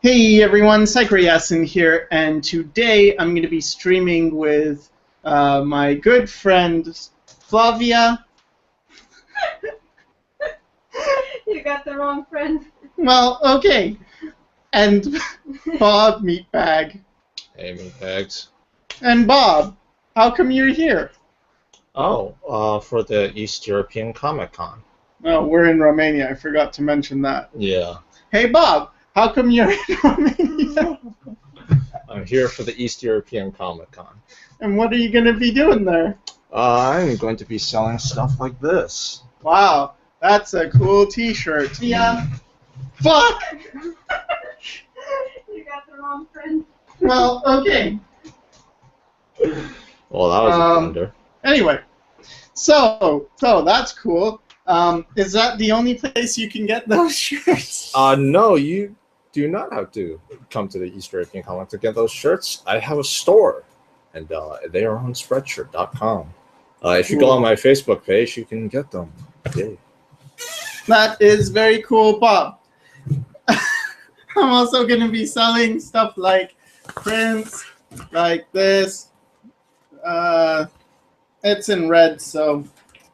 Hey everyone, Sycra here, and today I'm going to be streaming with my good friend Flavia. You got the wrong friend. Well, okay, and Bob Meatbag. Hey, Meatbags. And Bob, how come you're here? For the East European Comic Con. Oh, we're in Romania. I forgot to mention that. Yeah. Hey Bob, how come you're in Romania? I'm here for the East European Comic Con. And what are you going to be doing there? I'm going to be selling stuff like this. Wow, that's a cool t-shirt. Yeah. Fuck! You got the wrong friend. Well, okay. Well, that was a blunder. Anyway, so that's cool. Is that the only place you can get those shirts? No, you do not have to come to the East European Comic to get those shirts. I have a store, and they are on Spreadshirt.com. If you go on my Facebook page, you can get them. Yay. That is very cool, Bob. I'm also going to be selling stuff like prints, like this. It's in red, so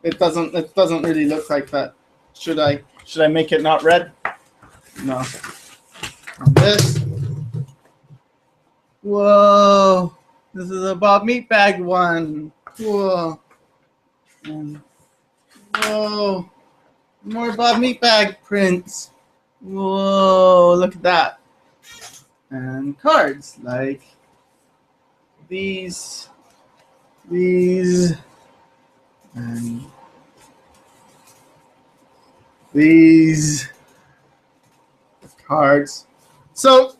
it doesn't really look like that. Should I make it not red? No. On this. Whoa! This is a Bob Meatbag one. Cool. And whoa! More Bob Meatbag prints. Whoa! Look at that. And cards like these, and these cards. So,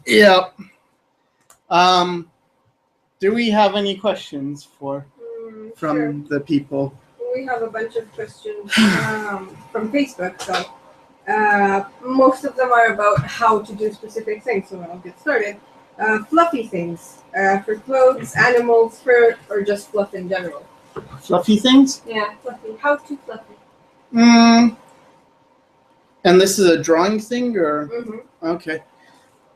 yeah. Do we have any questions from Sure. the people? We have a bunch of questions from Facebook, so most of them are about how to do specific things, so I'll get started. Fluffy things for clothes, animals, fur, or just fluff in general. Fluffy things? Yeah, fluffy. How to fluffy. And this is a drawing thing, or? Mm-hmm. Okay.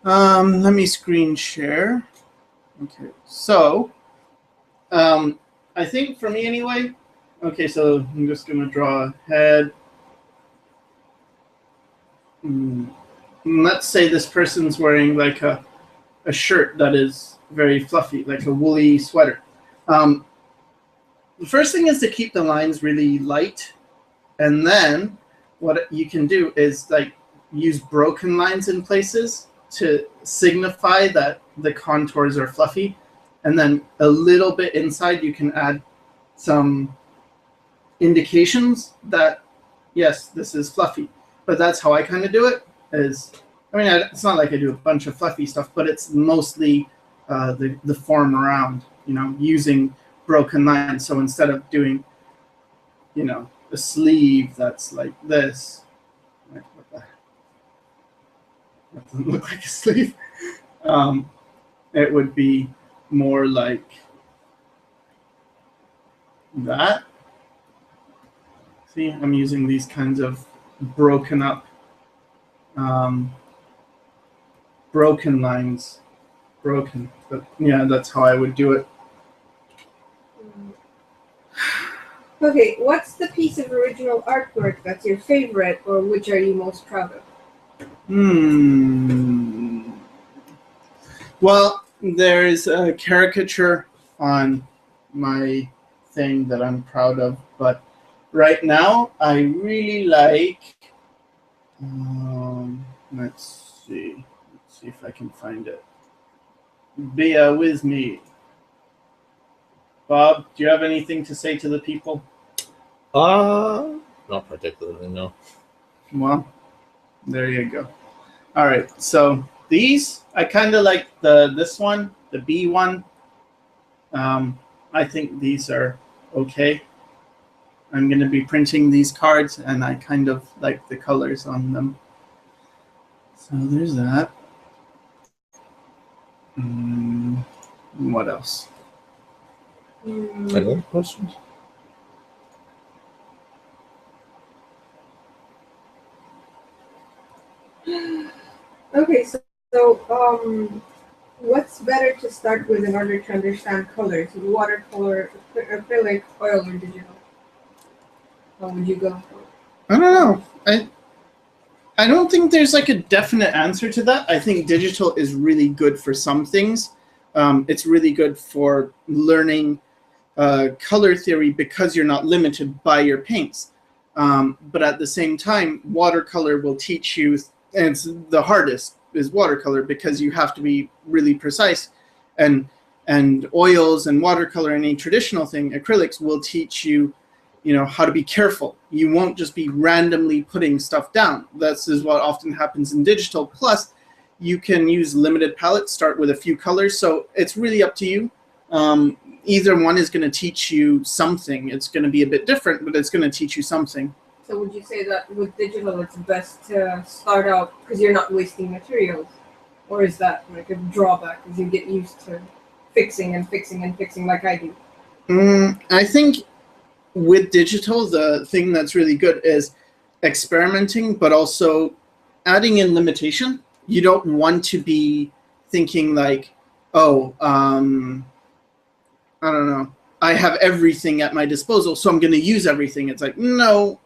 Let me screen share. Okay, so, I think for me anyway, okay, so I'm just going to draw a head. Let's say this person's wearing like a shirt that is very fluffy, like a woolly sweater. The first thing is to keep the lines really light, and then what you can do is like use broken lines in places to signify that the contours are fluffy, and then a little bit inside you can add some indications that yes, this is fluffy. But that's how I kind of do it. It's not like I do a bunch of fluffy stuff, but it's mostly the form around, using broken lines. So instead of doing, a sleeve that's like this, like what the, that doesn't look like a sleeve. It would be more like that. See, I'm using these kinds of broken up, broken lines. Broken, but yeah, that's how I would do it. Okay, what's the piece of original artwork that's your favorite, or which are you most proud of? Well, there's a caricature on my thing that I'm proud of, but right now I really like. Let's see if I can find it. Bear with me. Bob, do you have anything to say to the people? Not particularly, no. Well, there you go. All right, so these, I kind of like this one, the B one. I think these are okay. I'm going to be printing these cards, and I kind of like the colors on them. So there's that. What else? Any other questions? Okay, what's better to start with in order to understand colors? Watercolor, acrylic, oil, or digital? How would you go? I don't know. I don't think there's like a definite answer to that. I think digital is really good for some things. It's really good for learning color theory because you're not limited by your paints. But at the same time, watercolor will teach you, and it's the hardest is watercolor because you have to be really precise. And oils and watercolor, any traditional thing, acrylics will teach you, how to be careful. You won't just be randomly putting stuff down. This is what often happens in digital. Plus, you can use limited palettes, start with a few colors. So it's really up to you. Either one is going to teach you something. It's going to be a bit different, but it's going to teach you something. So would you say that with digital, it's best to start out because you're not wasting materials? Or is that like a drawback because you get used to fixing and fixing and fixing like I do? I think with digital, the thing that's really good is experimenting, but also adding in limitation. You don't want to be thinking like, oh, I don't know, I have everything at my disposal, so I'm going to use everything. It's like, no,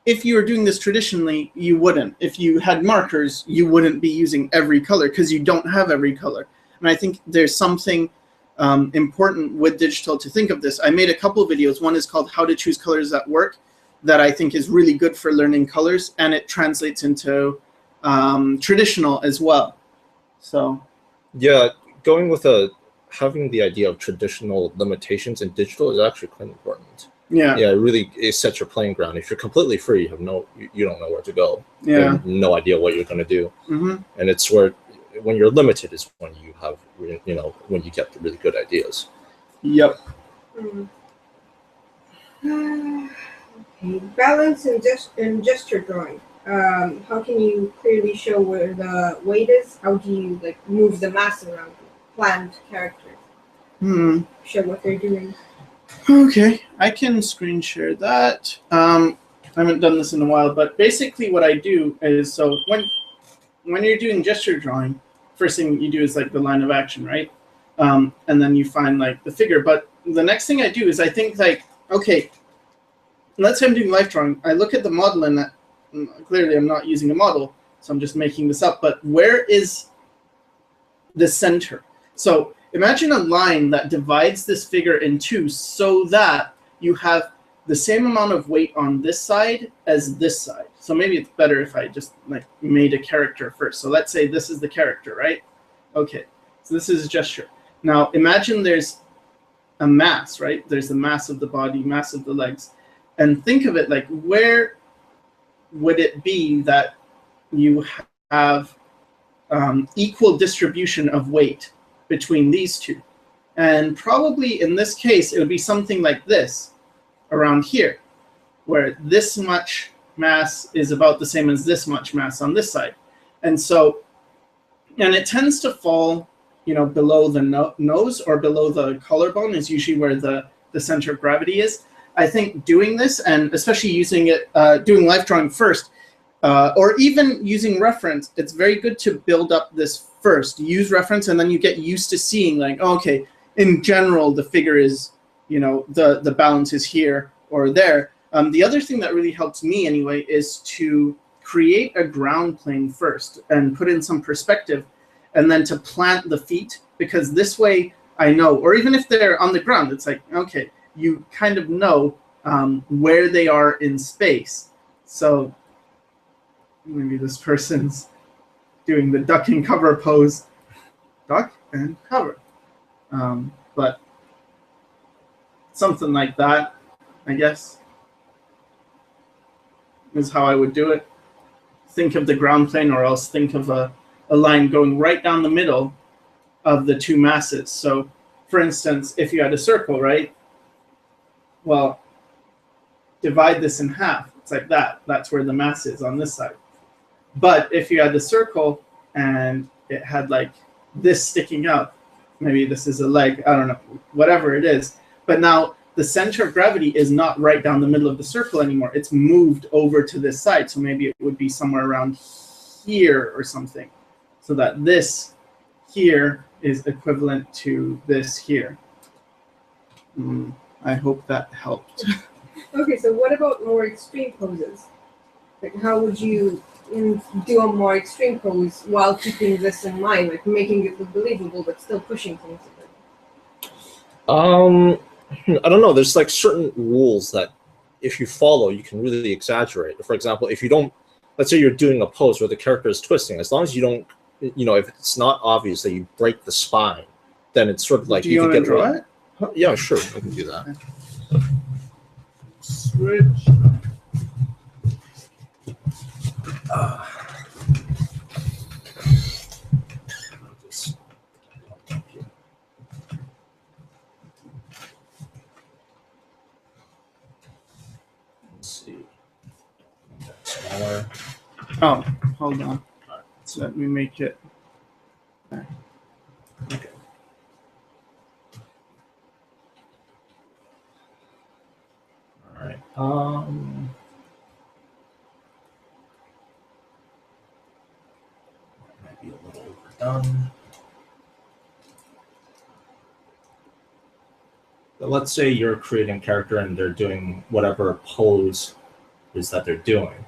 if you were doing this traditionally, you wouldn't. If you had markers, you wouldn't be using every color because you don't have every color. And I think there's something important with digital to think of this. I made a couple of videos. One is called How to Choose Colors at Work that I think is really good for learning colors, and it translates into traditional as well. So yeah, going with having the idea of traditional limitations in digital is actually quite important. Yeah, it sets your playing ground. If you're completely free, you don't know where to go. Yeah, you have no idea what you're going to do. Mm-hmm. And it's where when you're limited is when you have when you get the really good ideas. Yep. Okay. Balance and gesture drawing. How can you clearly show where the weight is? How do you move the mass around planned characters? Show what they're doing. Okay, I can screen share that. I haven't done this in a while, but basically what I do is, so when you're doing gesture drawing, first thing you do is the line of action, right? And then you find the figure. But the next thing I do is I think okay, let's say I'm doing life drawing. I look at the model and clearly I'm not using a model, so I'm just making this up. But where is the center? So imagine a line that divides this figure in two so that you have the same amount of weight on this side as this side. So maybe it's better if I just made a character first. So let's say this is the character, right? Okay, so this is a gesture. Now imagine there's a mass, right? There's the mass of the body, mass of the legs. And think of it where would it be that you have equal distribution of weight between these two? And probably in this case, it would be something like this around here, where this much mass is about the same as this much mass on this side. And so, and it tends to fall, below the nose or below the collarbone is usually where the center of gravity is. I think doing this, and especially using it, doing life drawing first, or even using reference, it's very good to build up this first. Use reference, and then you get used to seeing okay, in general, the figure is, the balance is here or there. The other thing that really helps me anyway is to create a ground plane first and put in some perspective, and then to plant the feet, because this way I know, or even if they're on the ground, it's okay, you kind of know where they are in space. So maybe this person's doing the duck and cover pose. Duck and cover. But something like that, I guess, is how I would do it. Think of the ground plane, or else think of a line going right down the middle of the two masses. So, for instance, if you had a circle, right? Well, divide this in half. It's like that. That's where the mass is on this side. But if you had the circle and it had this sticking out, maybe this is a leg, I don't know, whatever it is. But now the center of gravity is not right down the middle of the circle anymore. It's moved over to this side. So maybe it would be somewhere around here or something. so that this here is equivalent to this here. I hope that helped. Okay, so what about more extreme poses? Like, how would you do a more extreme pose while keeping this in mind, like making it look believable but still pushing things a bit? I don't know. There's like certain rules that if you follow, you can really exaggerate. For example, if you don't, let's say you're doing a pose where the character is twisting, as long as you don't, if it's not obvious that you break the spine, then it's sort of like Do you want to draw it? Yeah, sure, I can do that. Switch. Let's see. Smaller. Oh, hold on. So let me make it. Okay. All right. Might be a little overdone. But let's say you're creating a character and they're doing whatever pose is that they're doing.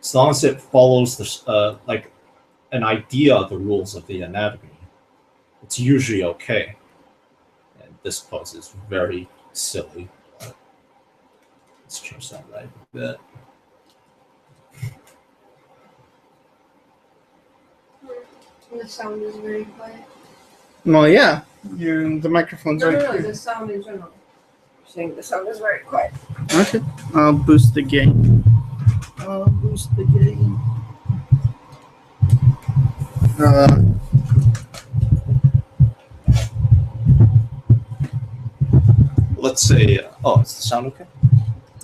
As long as it follows the like an idea of the rules of the anatomy, it's usually okay. And this pose is very silly. Let's change that right a bit. The sound is very quiet. Well, yeah, the microphone's right No, here. the sound in general. I'm saying the sound is very quiet. Okay, I'll boost the gain. Let's say, is the sound okay?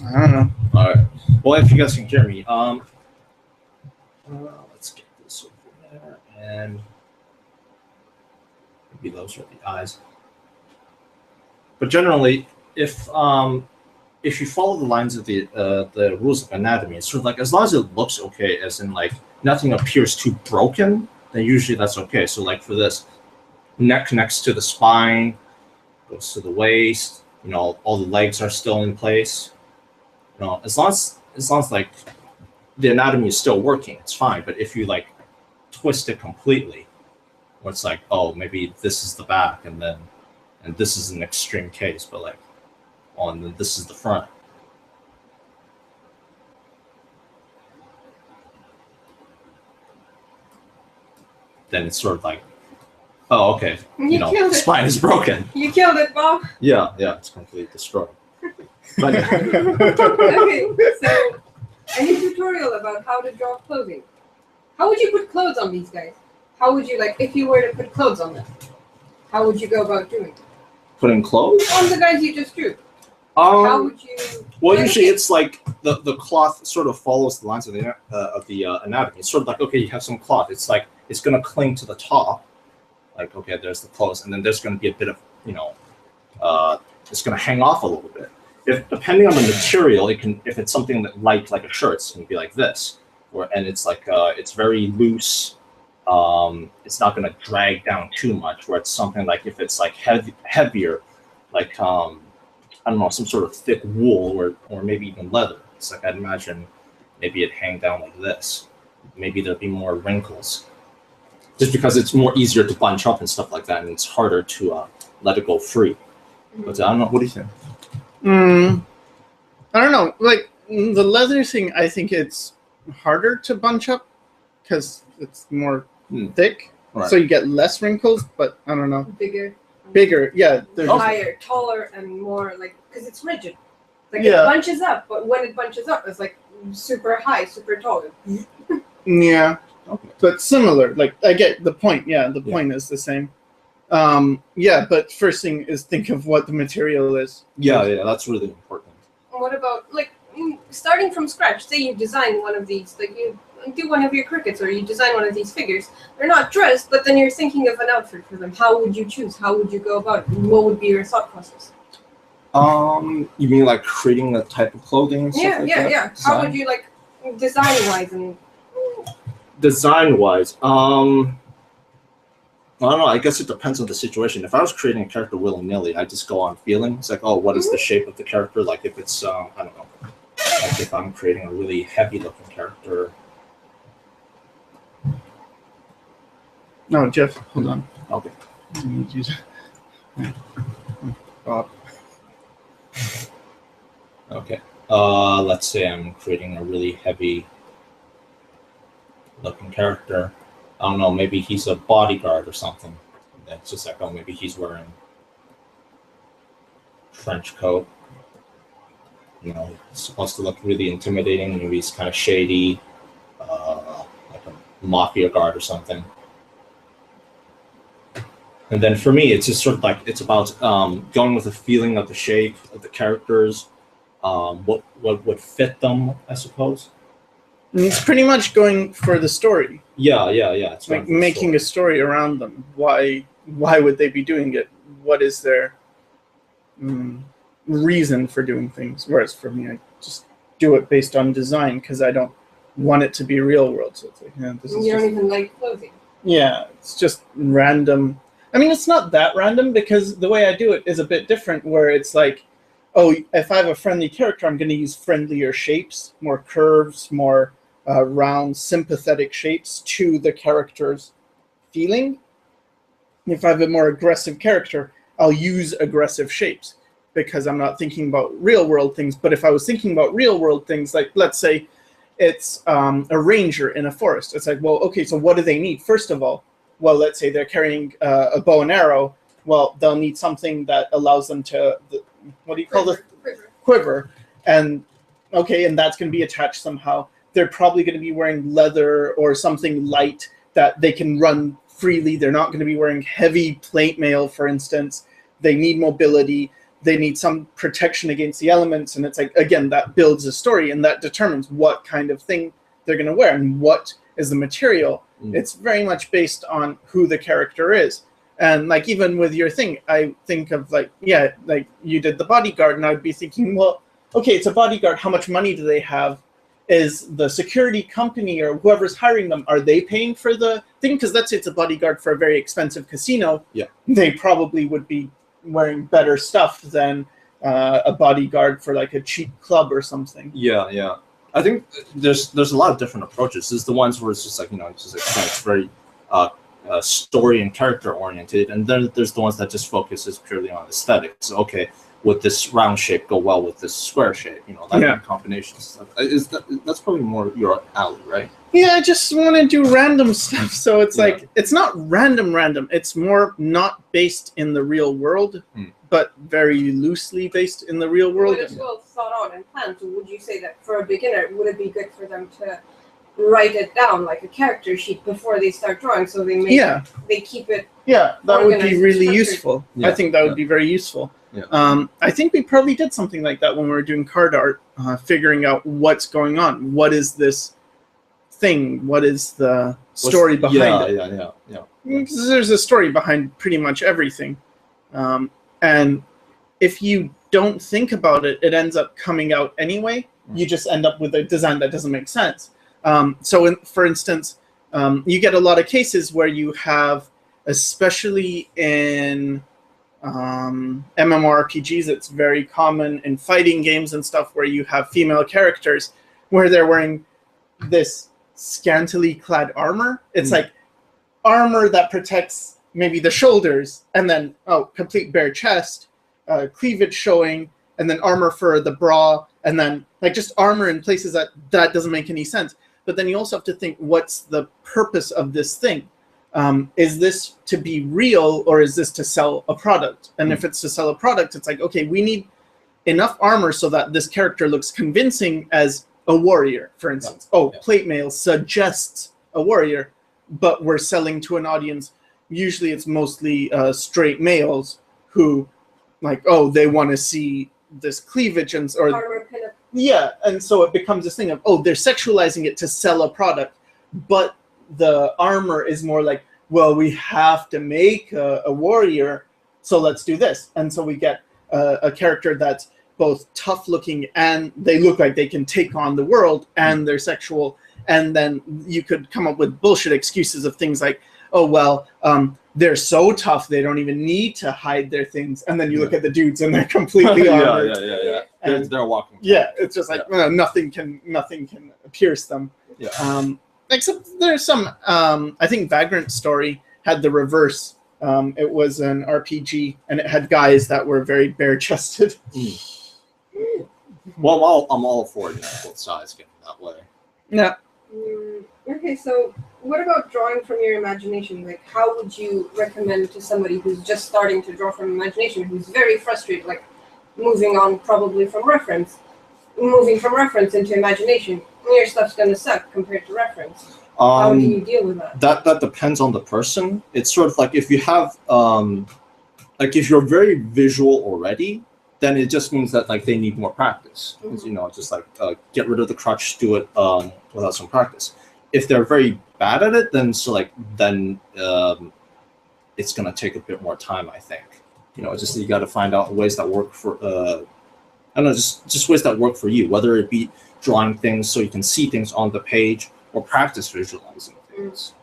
I don't know. All right. Well, if you guys can hear me, let's get this over there, and maybe those are the eyes. But generally, if you follow the lines of the rules of anatomy, it's sort of like as long as it looks okay, as in like nothing appears too broken, then usually that's okay. So like for this, neck connects to the spine, goes to the waist. All the legs are still in place. As long as like the anatomy is still working, it's fine. But if you like twist it completely, where it's like, oh, maybe this is the back, and this is an extreme case, but like, and then this is the front. Then it's sort of like, oh, okay, killed it. spine is broken. You killed it, Bob. Yeah, it's completely destroyed. But Okay, so any tutorial about how to draw clothing? How would you put clothes on these guys? How would you, like, if you were to put clothes on them, how would you go about doing it? putting clothes on the guys you just drew? How would you? Well, usually it's like the cloth sort of follows the lines of the anatomy. It's sort of like, okay, you have some cloth. It's like it's going to cling to the top. Like, okay, there's the clothes, and then there's going to be a bit of, it's going to hang off a little bit. If depending on the material, it can. If it's something that light like a shirt, it's going to be like this, and it's like it's very loose. It's not going to drag down too much. Where it's something like if it's like heavier, like I don't know, some sort of thick wool or maybe even leather. It's like I'd imagine maybe it'd hang down like this. Maybe there'd be more wrinkles. Just because it's more easier to bunch up and stuff like that, and it's harder to let it go free. But I don't know. What do you think? I don't know. Like the leather thing, I think it's harder to bunch up because it's more thick, Right. so you get less wrinkles. But I don't know. Bigger, yeah. higher, taller, and more like because it's rigid. Like Yeah. it bunches up, but when it bunches up, it's like super high, super tall. Yeah, Okay. but similar. Like I get the point. Yeah, the point is the same. Yeah, but first thing is think of what the material is. Yeah, that's really important. What about like starting from scratch? Say you design one of these, like you do one of your crickets, or you design one of these figures. They're not dressed, but then you're thinking of an outfit for them. How would you choose? How would you go about it? What would be your thought process? You mean like creating the type of clothing and stuff like that? Yeah. How would you like design-wise and Design-wise, I don't know. I guess it depends on the situation. If I was creating a character willy-nilly, I just go on feeling. It's like, oh, what is the shape of the character? Like if it's, I don't know. Like if I'm creating a really heavy-looking character. No, Jeff, hold on. Okay. I need you to- Bob. Okay. Let's say I'm creating a really heavy-looking character. I don't know. Maybe he's a bodyguard or something. That's just like, oh, maybe he's wearing trench coat. You know, it's supposed to look really intimidating. Maybe he's kind of shady, like a mafia guard or something. And then for me, it's just sort of like it's about going with the feeling of the shape of the characters, what would fit them, I suppose. And it's pretty much going for the story. Yeah. It's like making a story around them. Why would they be doing it? What is their reason for doing things? Whereas for me, I just do it based on design because I don't want it to be real world. So it's like, yeah, this is You don't even like clothing. Yeah, it's just random. I mean, it's not that random because the way I do it is a bit different. Where it's like, oh, if I have a friendly character, I'm going to use friendlier shapes, more curves, more round, sympathetic shapes to the character's feeling. If I have a more aggressive character, I'll use aggressive shapes because I'm not thinking about real world things. But if I was thinking about real world things, like let's say it's a ranger in a forest, it's like, well, okay, so what do they need? First of all, well, let's say they're carrying a bow and arrow. Well, they'll need something that allows them to, what do you call it? Quiver. And okay, and that's going to be attached somehow. They're probably going to be wearing leather or something light that they can run freely. They're not going to be wearing heavy plate mail, for instance. They need mobility. They need some protection against the elements. And it's like, again, that builds a story and that determines what kind of thing they're going to wear and what is the material. It's very much based on who the character is. And like even with your thing, I think of like, yeah, like you did the bodyguard and I'd be thinking, well, okay, it's a bodyguard. How much money do they have? Is the security company or whoever's hiring them, are they paying for the thing? Because let's say it's a bodyguard for a very expensive casino. Yeah. They probably would be wearing better stuff than a bodyguard for like a cheap club or something. Yeah. I think there's a lot of different approaches. There's the ones where it's just like, it's just like, it's very story and character oriented, and then there's the ones that just focuses purely on aesthetics. Okay, would this round shape go well with this square shape? That kind of combinations. That's probably more your alley, right? Yeah, I just want to do random stuff. So it's like it's not random. It's more not based in the real world, but very loosely based in the real world. Well, it's well thought out and planned. So would you say that for a beginner, would it be good for them to write it down like a character sheet before they start drawing, so they they keep it? Yeah, that would be really useful. Yeah. I think that would be very useful. Yeah. I think we probably did something like that when we were doing card art, figuring out what's going on. What is this thing? What is the story behind it? Yeah. Because there's a story behind pretty much everything. And if you don't think about it, it ends up coming out anyway. You just end up with a design that doesn't make sense. For instance, you get a lot of cases where you have, especially in MMORPGs, it's very common in fighting games and stuff where you have female characters where they're wearing this scantily clad armor. It's like armor that protects maybe the shoulders and then, complete bare chest, cleavage showing, and then armor for the bra, and then like just armor in places that doesn't make any sense. But then you also have to think, what's the purpose of this thing? Is this to be real or is this to sell a product? And if it's to sell a product, it's like, okay, we need enough armor so that this character looks convincing as a warrior, for instance. Plate mail suggests a warrior, but we're selling to an audience. Usually it's mostly straight males who they want to see this cleavage and Armor pinup. Yeah, and so it becomes this thing of, they're sexualizing it to sell a product, but the armor is more like, well, we have to make a warrior, so let's do this. And so we get a character that's both tough looking and they look like they can take on the world and they're sexual. And then you could come up with bullshit excuses of things like, oh, well, they're so tough, they don't even need to hide their things. And then you look at the dudes and they're completely armored. Yeah. And they're walking. yeah, it's just like nothing can pierce them. Yeah. Except there's some. I think Vagrant Story had the reverse. It was an RPG, and it had guys that were very bare-chested. Well, I'm all for both sides getting that way. Yeah. Okay, so what about drawing from your imagination? Like, how would you recommend to somebody who's just starting to draw from imagination, who's very frustrated, like moving from reference into imagination? Your stuff's gonna suck compared to reference. How do you deal with that? That depends on the person. It's sort of like if you have like if you're very visual already, then it just means that like they need more practice. Just like get rid of the crutch, do it without some practice. If they're very bad at it, then it's gonna take a bit more time, I think. Just you got to find out ways that work for I don't know, just ways that work for you, whether it be drawing things so you can see things on the page or practice visualizing things.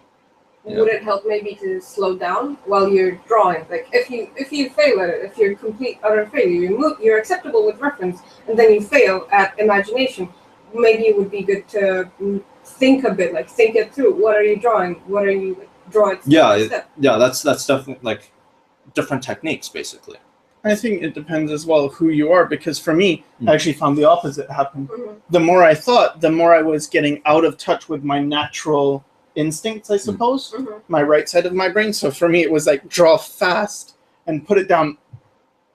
Would it help maybe to slow down while you're drawing? Like if you fail at it, if you're complete utter failure, you're acceptable with reference, and then you fail at imagination, maybe it would be good to think a bit, like think it through. What are you drawing? What are you drawing? That's definitely like different techniques, basically. I think it depends as well who you are, because for me, I actually found the opposite happen. Mm-hmm. The more I thought, the more I was getting out of touch with my natural instincts, I suppose, my right side of my brain. So for me, it was like draw fast and put it down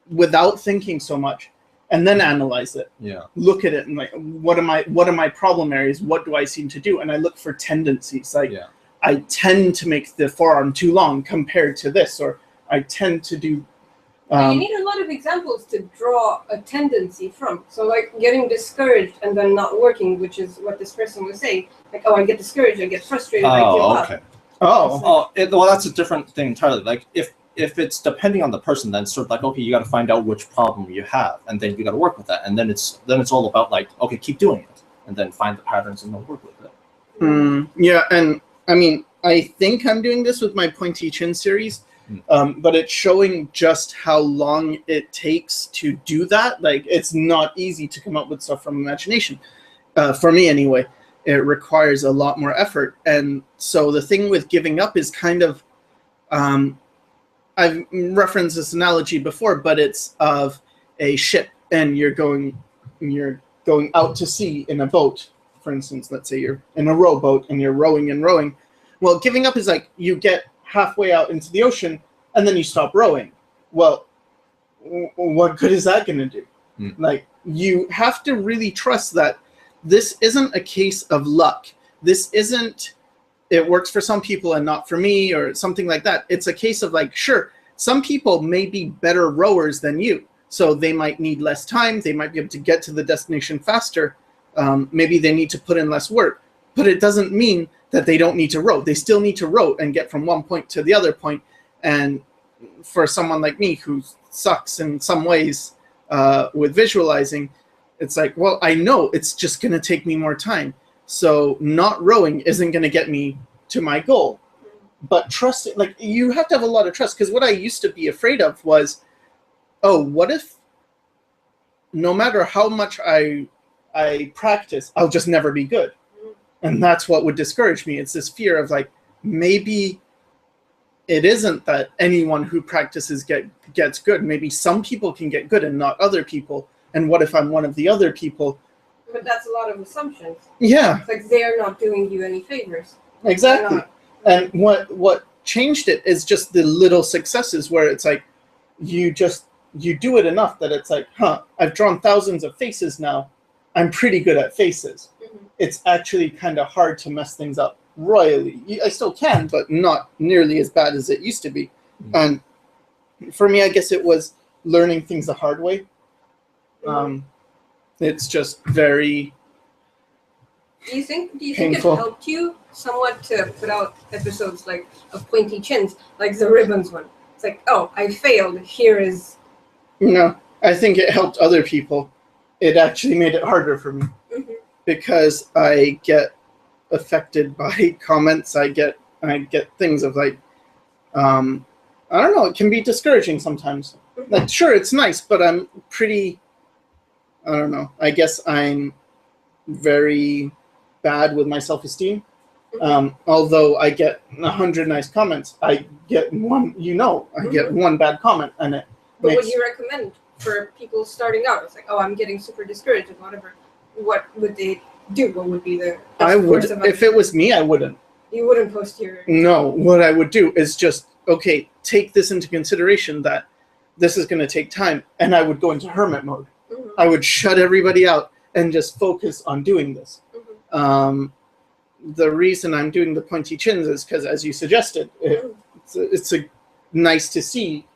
without thinking so much, and then analyze it. Yeah. Look at it and like, what are my problem areas? What do I seem to do? And I look for tendencies. Like I tend to make the forearm too long compared to this, or I tend to do. You need a lot of examples to draw a tendency from. So like getting discouraged and then not working, which is what this person was saying. Like, I get discouraged, I get frustrated, I give up. Well, that's a different thing entirely. Like if it's depending on the person, then it's sort of like, okay, you got to find out which problem you have, and then you got to work with that, and then it's all about like, okay, keep doing it, and then find the patterns and then work with it. Yeah, and I mean, I think I'm doing this with my pointy chin series. But it's showing just how long it takes to do that. Like, it's not easy to come up with stuff from imagination. For me, anyway, it requires a lot more effort. And so the thing with giving up is kind of, I've referenced this analogy before, but it's of a ship, and you're going out to sea in a boat. For instance, let's say you're in a rowboat and you're rowing and rowing. Well, giving up is like you get halfway out into the ocean and then you stop rowing. Well, what good is that going to do? Like, you have to really trust that this isn't a case of luck. This isn't, it works for some people and not for me, or something like that. It's a case of like, sure, some people may be better rowers than you, so they might need less time. They might be able to get to the destination faster. Maybe they need to put in less work, but it doesn't mean that they don't need to row. They still need to row and get from one point to the other point. And for someone like me who sucks in some ways with visualizing, it's like, well, I know it's just going to take me more time. So not rowing isn't going to get me to my goal. But trust it, like, you have to have a lot of trust, because what I used to be afraid of was, oh, what if no matter how much I practice, I'll just never be good? And that's what would discourage me. It's this fear of like, maybe it isn't that anyone who practices gets good. Maybe some people can get good and not other people. And what if I'm one of the other people? But that's a lot of assumptions. Yeah. It's like they're not doing you any favors. Exactly. And what changed it is just the little successes where it's like you do it enough that it's like, I've drawn thousands of faces now. I'm pretty good at faces. It's actually kind of hard to mess things up royally. I still can, but not nearly as bad as it used to be. And for me, I guess it was learning things the hard way. It's just very Do you think painful. it helped you somewhat to put out episodes like of Pointy Chins, like the ribbons one? It's like, oh, I failed. Here is. No, I think it helped other people. It actually made it harder for me because I get affected by comments. I get things of like, I don't know, it can be discouraging sometimes. Like, sure, it's nice, but I'm pretty, I don't know, I guess I'm very bad with my self-esteem. Although I get 100 nice comments, I get one, I get one bad comment, and it But makes... would you recommend for people starting out? It's like, oh, I'm getting super discouraged and whatever. What would they do? What would be the I would, if it was me, I wouldn't. You wouldn't post your... No, what I would do is just, okay, take this into consideration that this is going to take time, and I would go into hermit mode. I would shut everybody out and just focus on doing this. The reason I'm doing the pointy chins is because, as you suggested, it's a nice to see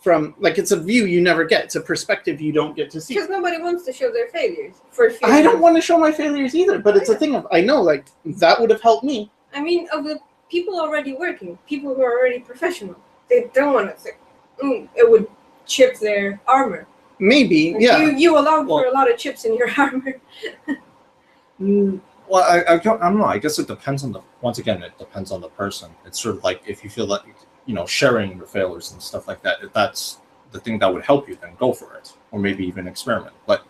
from, like, it's a view you never get. It's a perspective you don't get to see. Because nobody wants to show their failures. For fear I don't want to show my failures either, but it's a thing of, I know, like, that would have helped me. I mean, of the people already working, people who are already professional, they don't want to say, it would chip their armor. Maybe, Like, yeah. You allowed for a lot of chips in your armor. Well, I don't know. I guess it depends on once again, it depends on the person. It's sort of like if you feel like, sharing your failures and stuff like that, if that's the thing that would help you, then go for it. Or maybe even experiment. But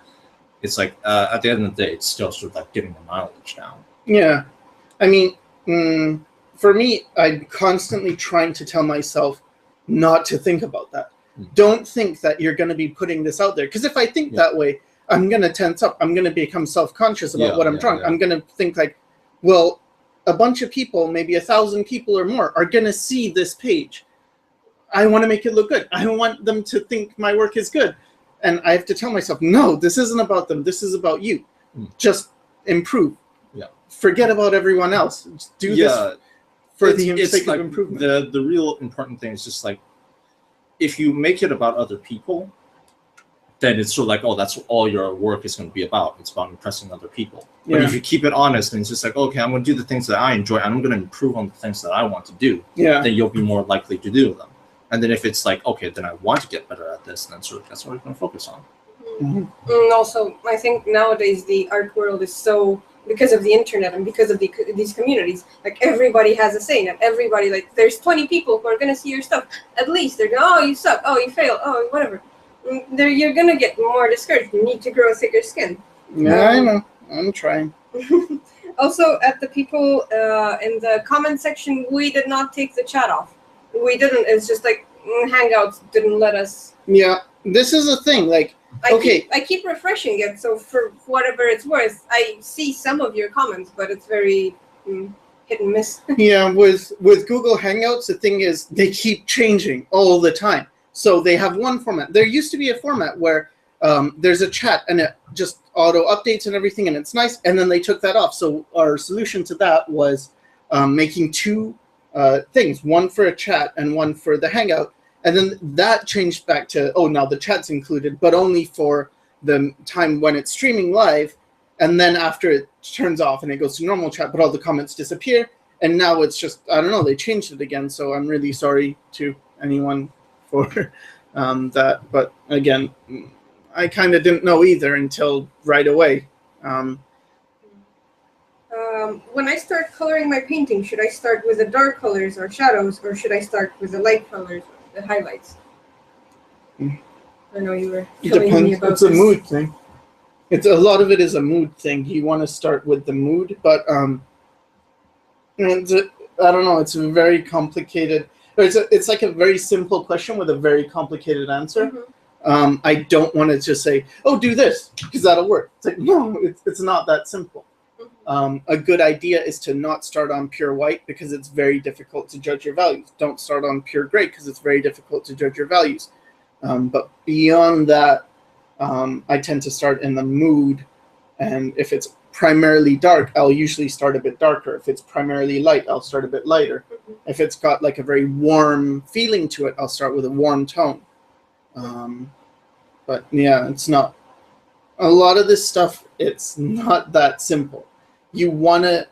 it's like, at the end of the day, it's still sort of like getting the mileage down. Yeah. I mean, for me, I'm constantly trying to tell myself not to think about that. Don't think that you're going to be putting this out there. Because if I think that way, I'm going to tense up. I'm going to become self-conscious about what I'm trying. I'm going to think like, well, a bunch of people, maybe 1,000 people or more, are going to see this page. I want to make it look good. I want them to think my work is good. And I have to tell myself, no, this isn't about them. This is about you. Just improve. Yeah. Forget about everyone else. Just do this for the sake of improvement. The real important thing is just like, if you make it about other people, then it's sort of like, oh, that's all your work is going to be about. It's about impressing other people. But if you keep it honest and it's just like, okay, I'm going to do the things that I enjoy, and I'm going to improve on the things that I want to do, then you'll be more likely to do them. And then if it's like, okay, then I want to get better at this, then sort of that's what I'm going to focus on. And also, I think nowadays the art world is so, because of the internet and because of these communities, like everybody has a say, and everybody, like, there's 20 people who are going to see your stuff. At least they're going, oh, you suck, oh, you fail, oh, whatever. You're going to get more discouraged. You need to grow a thicker skin. Yeah, I know. I'm trying. Also, at the people in the comment section, we did not take the chat off. We didn't. It's just like Hangouts didn't let us. Yeah, this is a thing. Like, I keep refreshing it, so for whatever it's worth, I see some of your comments, but it's very hit and miss. Yeah, with Google Hangouts, the thing is they keep changing all the time. So they have one format. There used to be a format where there's a chat and it just auto updates and everything, and it's nice. And then they took that off. So our solution to that was making two things, one for a chat and one for the Hangout. And then that changed back to, oh, now the chat's included, but only for the time when it's streaming live. And then after it turns off and it goes to normal chat, but all the comments disappear. And now it's just, I don't know, they changed it again. So I'm really sorry to anyone for that. But again, I kind of didn't know either until right away. When I start coloring my painting, should I start with the dark colors or shadows, or should I start with the light colors, the highlights? I know you were telling me about It's a mood thing. It's a lot of it is a mood thing. You want to start with the mood, but and I don't know. It's a very complicated. It's like a very simple question with a very complicated answer. I don't want to just say, "Oh, do this," because that'll work. It's like, no, it's not that simple. A good idea is to not start on pure white because it's very difficult to judge your values. Don't start on pure gray because it's very difficult to judge your values. But beyond that, I tend to start in the mood, and if it's primarily dark, I'll usually start a bit darker. If it's primarily light, I'll start a bit lighter. If it's got like a very warm feeling to it, I'll start with a warm tone. But yeah, it's not, a lot of this stuff, it's not that simple. You want to,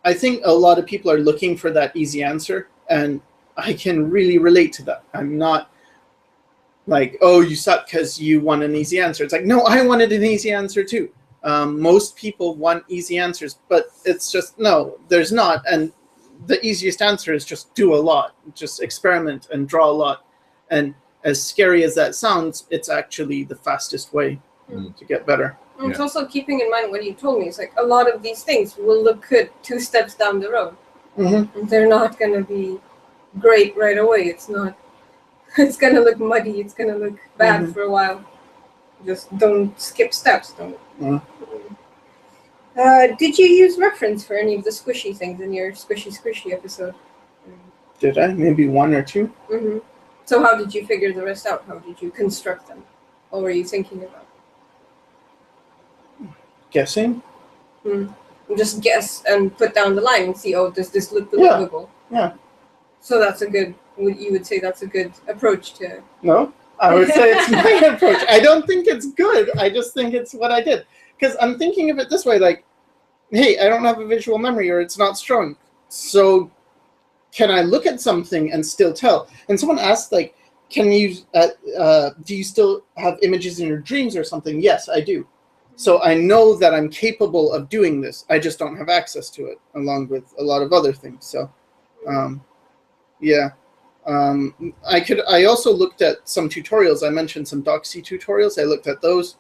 I think a lot of people are looking for that easy answer, and I can really relate to that. I'm not like, oh, you suck because you want an easy answer. It's like, no, I wanted an easy answer too. Most people want easy answers, but it's just, no, there's not. And the easiest answer is just do a lot, just experiment and draw a lot. And as scary as that sounds, it's actually the fastest way to get better. And it's also keeping in mind what you told me. It's like a lot of these things will look good 2 steps down the road. They're not going to be great right away. It's not. It's going to look muddy. It's going to look bad for a while. Just don't skip steps. Don't. Did you use reference for any of the squishy things in your squishy episode? Did I? Maybe 1 or 2? So how did you figure the rest out? How did you construct them? What were you thinking about? Guessing? Just guess and put down the line and see, oh, does this look believable? Yeah. So that's a good, you would say that's a good approach to... No, I would say it's my approach. I don't think it's good. I just think it's what I did. Because I'm thinking of it this way, like, hey, I don't have a visual memory or it's not strong. So can I look at something and still tell? And someone asked, like, can you, do you still have images in your dreams or something? Yes, I do. So I know that I'm capable of doing this. I just don't have access to it, along with a lot of other things. So, yeah. I also looked at some tutorials. I mentioned some Doxy tutorials. I looked at those.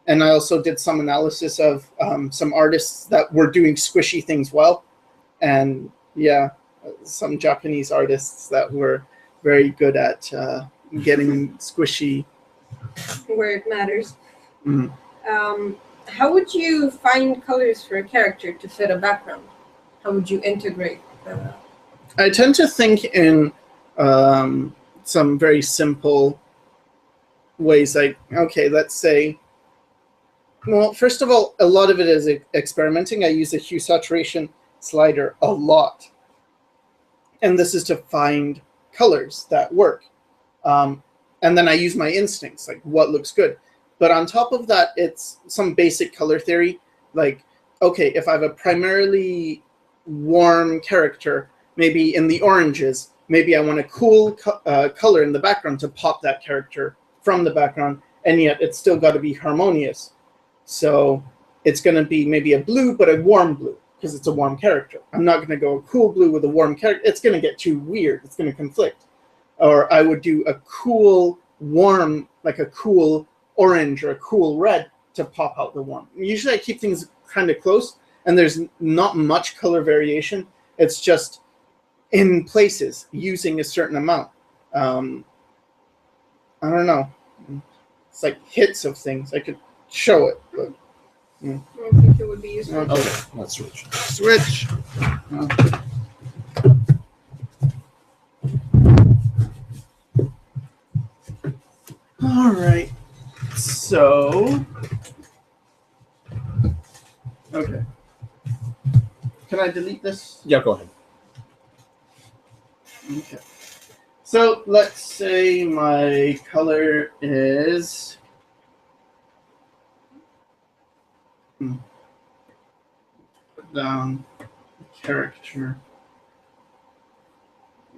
And I also did some analysis of some artists that were doing squishy things well. And, yeah, some Japanese artists that were very good at getting squishy. Where it matters. How would you find colors for a character to fit a background? How would you integrate I tend to think in some very simple ways. Like, okay, let's say, well, first of all, a lot of it is experimenting. I use the hue saturation slider a lot. And this is to find colors that work. And then I use my instincts, like what looks good. But on top of that, it's some basic color theory. Like, okay, if I have a primarily warm character, maybe in the oranges, maybe I want a cool color in the background to pop that character from the background, and yet it's still got to be harmonious. So it's going to be maybe a blue, but a warm blue, because it's a warm character. I'm not going to go a cool blue with a warm character. It's going to get too weird. It's going to conflict. Or I would do a cool warm, like a cool orange or a cool red to pop out the warm. Usually I keep things kind of close, and there's not much color variation. It's just in places using a certain amount. I don't know. It's like hits of things. I could show it, but I don't think it would be useful. Okay, let's switch. Switch. All right. So, okay. Can I delete this? Yeah, go ahead. Okay. So let's say my color is put down character.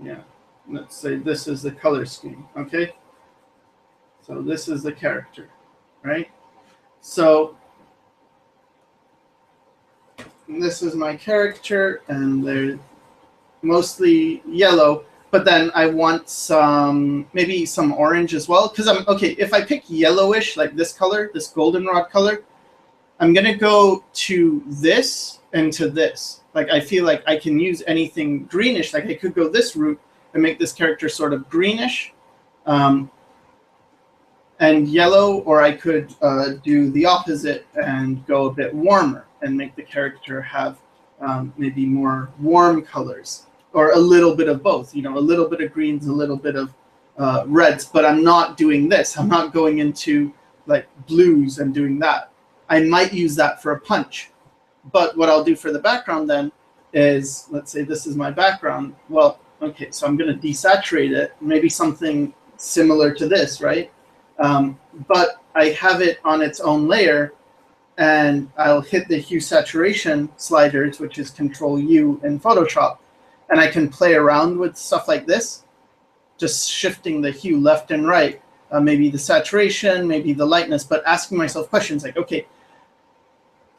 Yeah. Let's say this is the color scheme. Okay. So this is the character, right? So this is my character, and they're mostly yellow, but then I want some, maybe some orange as well, because okay, if I pick yellowish, like this color, this goldenrod color, I'm going to go to this and to this. Like, I feel like I can use anything greenish. Like, I could go this route and make this character sort of greenish and yellow, or I could do the opposite and go a bit warmer and make the character have maybe more warm colors, or a little bit of both, you know, a little bit of greens, a little bit of reds, but I'm not doing this. I'm not going into like blues and doing that. I might use that for a punch, but what I'll do for the background then is, let's say this is my background. Well, okay, so I'm going to desaturate it, maybe something similar to this, right? But I have it on its own layer, and I'll hit the hue saturation sliders, which is Control U in Photoshop, and I can play around with stuff like this, just shifting the hue left and right, maybe the saturation, maybe the lightness, but asking myself questions like, okay,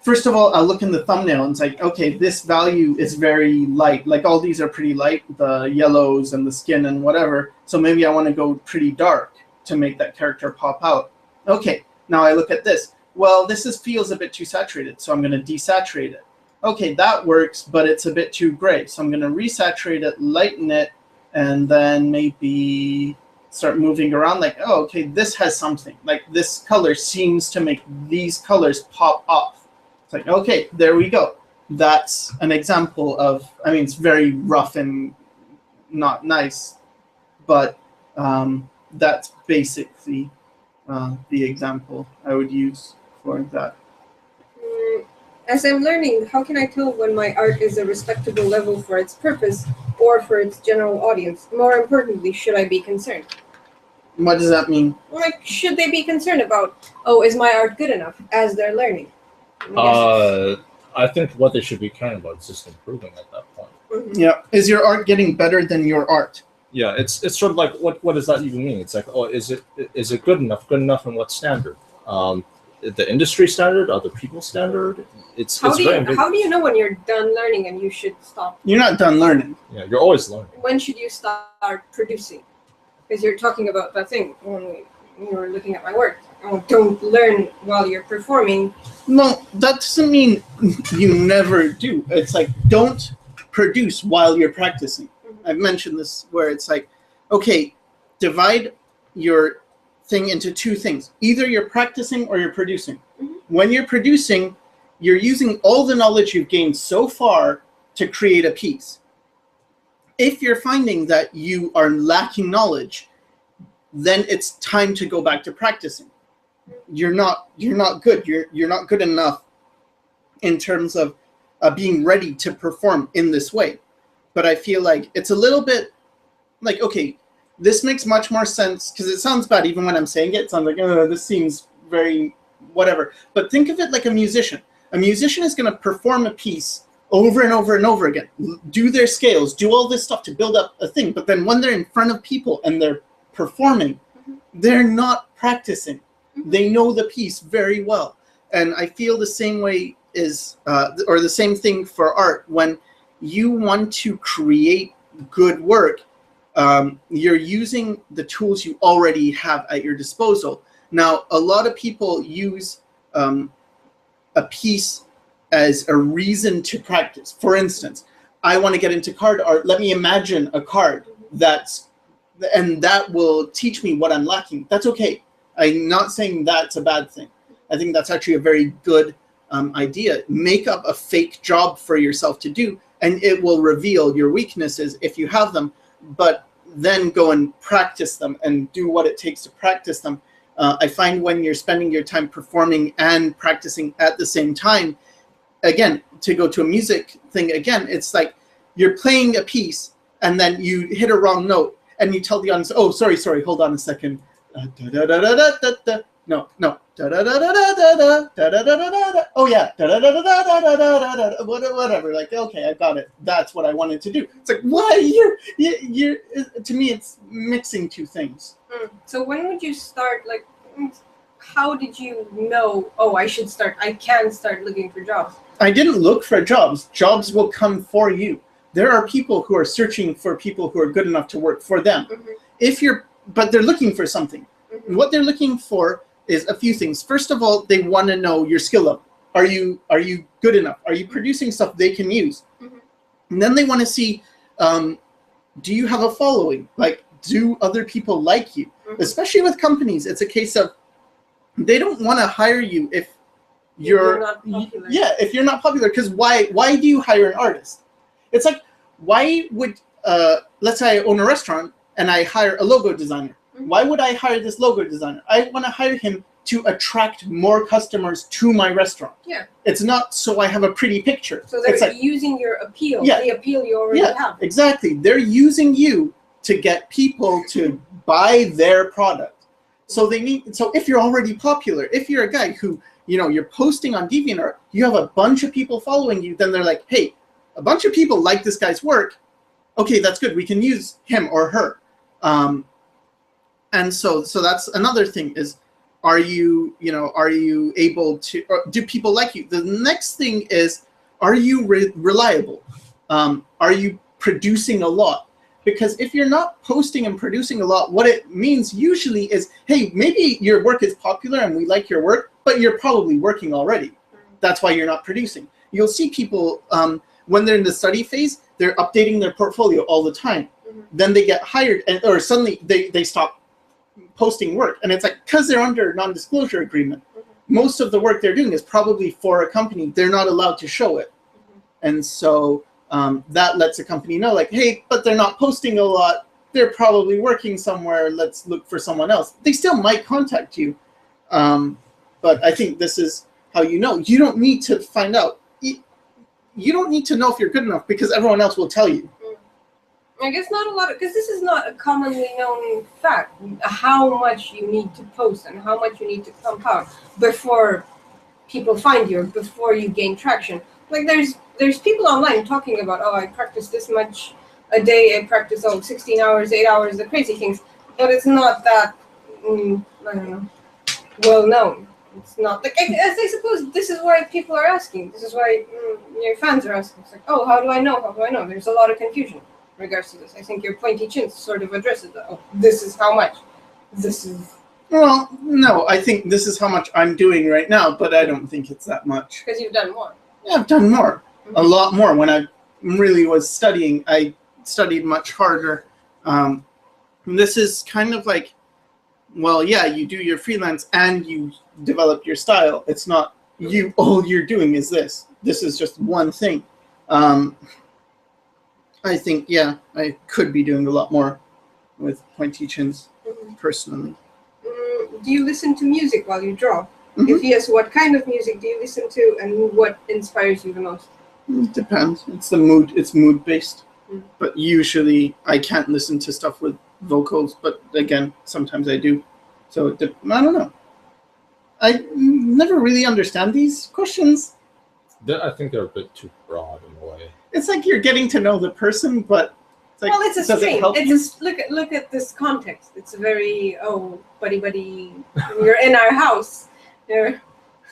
first of all, I'll look in the thumbnail and it's like, okay, this value is very light. Like all these are pretty light, the yellows and the skin and whatever. So maybe I want to go pretty dark to make that character pop out. Okay, now I look at this. Well, feels a bit too saturated, so I'm going to desaturate it. Okay, that works, but it's a bit too gray. So I'm going to resaturate it, lighten it, and then maybe start moving around like, oh, okay, this has something. Like this color seems to make these colors pop off. It's like, okay, there we go. That's an example of, I mean, it's very rough and not nice, but that's basically the example I would use for that. As I'm learning, how can I tell when my art is a respectable level for its purpose or for its general audience? More importantly, should I be concerned? What does that mean? Like, should they be concerned about, oh, is my art good enough as they're learning? I think what they should be caring about is just improving at that point. Mhm. Yeah. Is your art getting better than your art? Yeah, it's sort of like what does that even mean? It's like, oh, is it good enough? Good enough in what standard? The industry standard, other people's standard. How do you know when you're done learning and you should stop? You're not done learning. Yeah, you're always learning. When should you start producing? Because you're talking about that thing when we were looking at my work. Oh, don't learn while you're performing. No, that doesn't mean you never do. It's like, don't produce while you're practicing. I've mentioned this where it's like, okay, divide your thing into two things. Either you're practicing or you're producing. Mm-hmm. When you're producing, you're using all the knowledge you've gained so far to create a piece. If you're finding that you are lacking knowledge, then it's time to go back to practicing. You're not good. You're not good enough in terms of being ready to perform in this way. But I feel like it's a little bit like, okay, this makes much more sense because it sounds bad even when I'm saying it. It sounds like, oh, this seems very whatever. But think of it like a musician. A musician is going to perform a piece over and over and over again, do their scales, do all this stuff to build up a thing. But then when they're in front of people and they're performing, they're not practicing. They know the piece very well. And I feel the same way is, or the same thing for art. When you want to create good work, you're using the tools you already have at your disposal. Now, a lot of people use a piece as a reason to practice. For instance, I want to get into card art. Let me imagine a card and that will teach me what I'm lacking. That's okay. I'm not saying that's a bad thing. I think that's actually a very good idea. Make up a fake job for yourself to do, and it will reveal your weaknesses if you have them, but then go and practice them and do what it takes to practice them. I find when you're spending your time performing and practicing at the same time, again, to go to a music thing again, it's like you're playing a piece and then you hit a wrong note and you tell the audience, oh, sorry, hold on a second. No. Oh yeah. Whatever. Like, okay, I got it. That's what I wanted to do. It's like, why you're to me, it's mixing two things. So when would you start? Like, how did you know? Oh, I can start looking for jobs. I didn't look for jobs. Jobs will come for you. There are people who are searching for people who are good enough to work for them. But they're looking for something. What they're looking for is a few things. First of all, they want to know your skill level. Are you good enough? Are you producing stuff they can use? And then they want to see, do you have a following? Like, do other people like you? Especially with companies, it's a case of they don't want to hire you if you're not popular. Yeah, if you're not popular. Because why do you hire an artist? It's like, why would let's say I own a restaurant and I hire a logo designer. Why would I hire this logo designer? I want to hire him to attract more customers to my restaurant. Yeah. It's not so I have a pretty picture. So they're like, using your appeal, yeah, the appeal you already have. Exactly. They're using you to get people to buy their product. So if you're already popular, if you're a guy who, you're posting on DeviantArt, you have a bunch of people following you, then they're like, hey, a bunch of people like this guy's work. Okay, that's good. We can use him or her. And so that's another thing is are you able to, or do people like you? The next thing is, are you reliable? Are you producing a lot? Because if you're not posting and producing a lot, what it means usually is, hey, maybe your work is popular and we like your work, but you're probably working already. That's why you're not producing. You'll see people, when they're in the study phase, they're updating their portfolio all the time. Then they get hired, or suddenly they stop posting work. And it's like, because they're under non-disclosure agreement, most of the work they're doing is probably for a company. They're not allowed to show it. And so that lets a company know, like, hey, but they're not posting a lot. They're probably working somewhere. Let's look for someone else. They still might contact you. But I think this is how you know. You don't need to find out. You don't need to know if you're good enough, because everyone else will tell you. I guess not a lot, because this is not a commonly known fact, how much you need to post and how much you need to pump out before people find you, or before you gain traction. Like there's people online talking about, oh, I practice this much a day, I practice 16 hours, 8 hours, the crazy things, but it's not that I don't know, well known. It's not like, I suppose this is why people are asking. This is why your fans are asking. It's like, oh, how do I know? How do I know? There's a lot of confusion in regards to this. I think your pointy chin sort of addresses that. Oh, this is how much. This is. Well, no, I think this is how much I'm doing right now, but I don't think it's that much. Because you've done more. Yeah, I've done more. A lot more. When I really was studying, I studied much harder. And this is kind of like, well, yeah, you do your freelance and you develop your style. It's not you, all you're doing is this. This is just one thing. I think, yeah, I could be doing a lot more with pointy chins, personally. Do you listen to music while you draw? If yes, what kind of music do you listen to, and what inspires you the most? It depends. It's the mood. It's mood based. But usually I can't listen to stuff with vocals. But again, sometimes I do. So I don't know. I never really understand these questions. I think they're a bit too broad in a way. It's like you're getting to know the person, but it's like, well, it's a does stream. it help It's you? just look at this context. It's a very buddy. You're in our house. You're.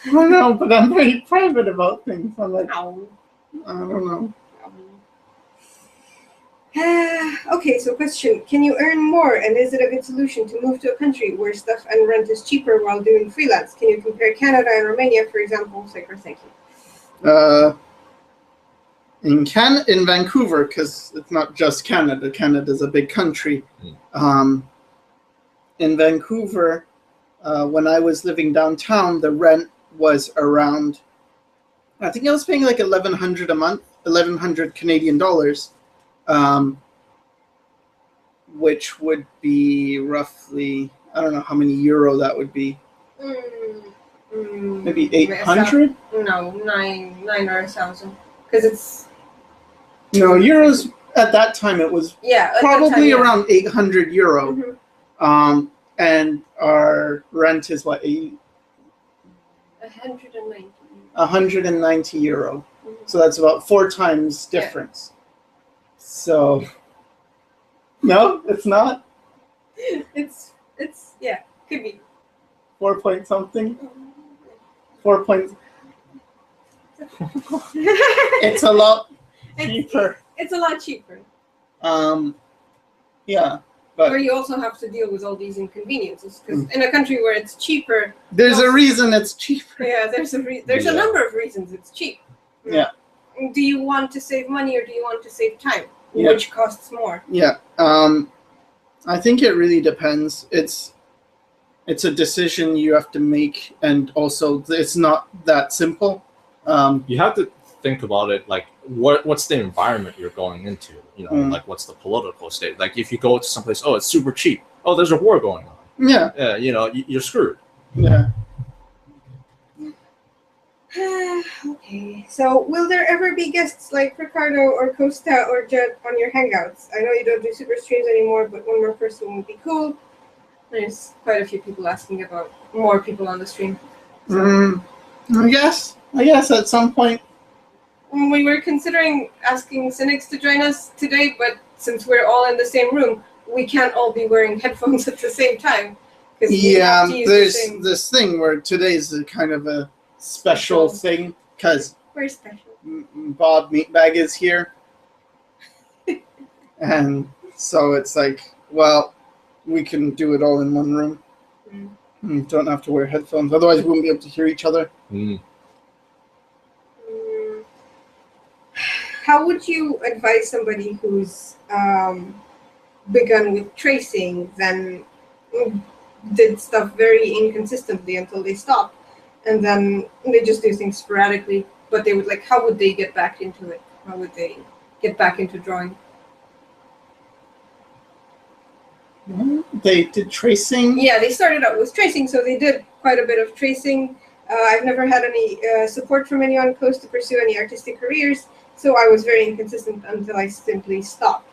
I don't know, but I'm very private about things. I'm like, Ow. I don't know. Okay, so question. Can you earn more, and is it a good solution to move to a country where stuff and rent is cheaper while doing freelance? Can you compare Canada and Romania, for example? Sycra, thank you. In Vancouver, because it's not just Canada. Canada's a big country. In Vancouver, when I was living downtown, the rent was around, I think I was paying like $1,100 a month, 1,100 Canadian dollars, which would be roughly, I don't know how many euro that would be. Maybe 800? No, nine or 1,000, because it's. No, euros at that time it was probably around 800 euro. And our rent is what, 190 euro. So that's about 4 times difference. So no, it's not. It's could be 4 point something. 4 points. It's a lot cheaper. It's a lot cheaper. Yeah. But where you also have to deal with all these inconveniences, because in a country where it's cheaper, there's a reason it's cheaper. Yeah, there's a number of reasons it's cheap. Yeah. Do you want to save money or do you want to save time? Yeah. Which costs more? Yeah. I think it really depends. It's a decision you have to make, and also it's not that simple. You have to think about it like what's the environment you're going into, like what's the political state. Like if you go to someplace, oh, it's super cheap, oh, there's a war going on, you're screwed. Yeah. Okay, so will there ever be guests like Ricardo or Costa or Judd on your hangouts? I know you don't do super streams anymore, but one more person would be cool. There's quite a few people asking about more people on the stream. So. I guess at some point. We were considering asking Cynics to join us today, but since we're all in the same room, we can't all be wearing headphones at the same time, 'Cause we Yeah, have to use the there's same- this thing where today's a kind of a special thing because We're special. Bob Meatbag is here. And so it's like, well, we can do it all in one room. Don't have to wear headphones. Otherwise, we wouldn't be able to hear each other. How would you advise somebody who's begun with tracing, then did stuff very inconsistently until they stopped, and then they just do things sporadically, but they would like, how would they get back into it? How would they get back into drawing? They did tracing. Yeah, they started out with tracing, so they did quite a bit of tracing. I've never had any support from anyone close to pursue any artistic careers, so I was very inconsistent until I simply stopped.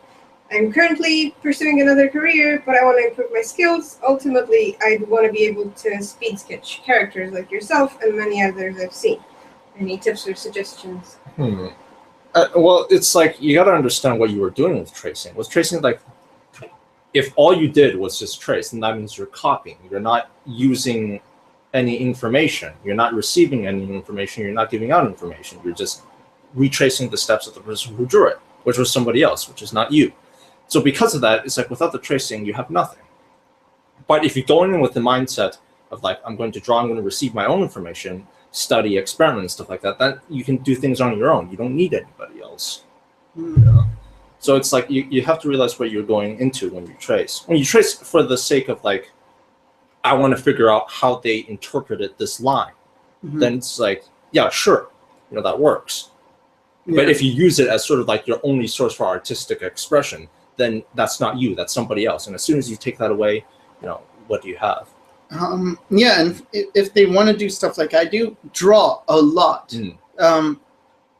I'm currently pursuing another career, but I want to improve my skills. Ultimately, I'd want to be able to speed sketch characters like yourself and many others I've seen. Any tips or suggestions? Well, it's like you got to understand what you were doing with tracing. Was tracing like, if all you did was just trace, then that means you're copying. You're not using any information. You're not receiving any information. You're not giving out information. You're just retracing the steps of the person who drew it, which was somebody else, which is not you. So because of that, it's like without the tracing, you have nothing. But if you go in with the mindset of like, I'm going to draw, I'm going to receive my own information, study, experiment, stuff like that, then you can do things on your own. You don't need anybody else. Yeah. So it's like you have to realize what you're going into when you trace. When you trace for the sake of like, I want to figure out how they interpreted this line, then it's like, yeah, sure, that works. Yeah. But if you use it as sort of like your only source for artistic expression, then that's not you, that's somebody else. And as soon as you take that away, what do you have? Yeah, and if they want to do stuff like I do, draw a lot.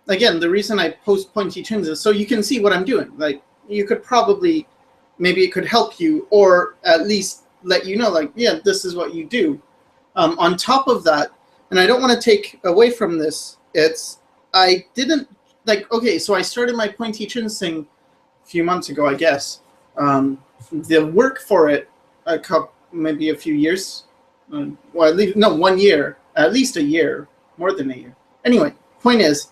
Again, the reason I post pointy chins is so you can see what I'm doing. Like, you could probably, maybe it could help you, or at least let you know, like, yeah, this is what you do. On top of that, and I don't want to take away from this, I didn't, like, okay, so I started my pointy chins thing a few months ago, I guess. The work for it, maybe a few years. Well, 1 year, at least a year, more than a year. Anyway, point is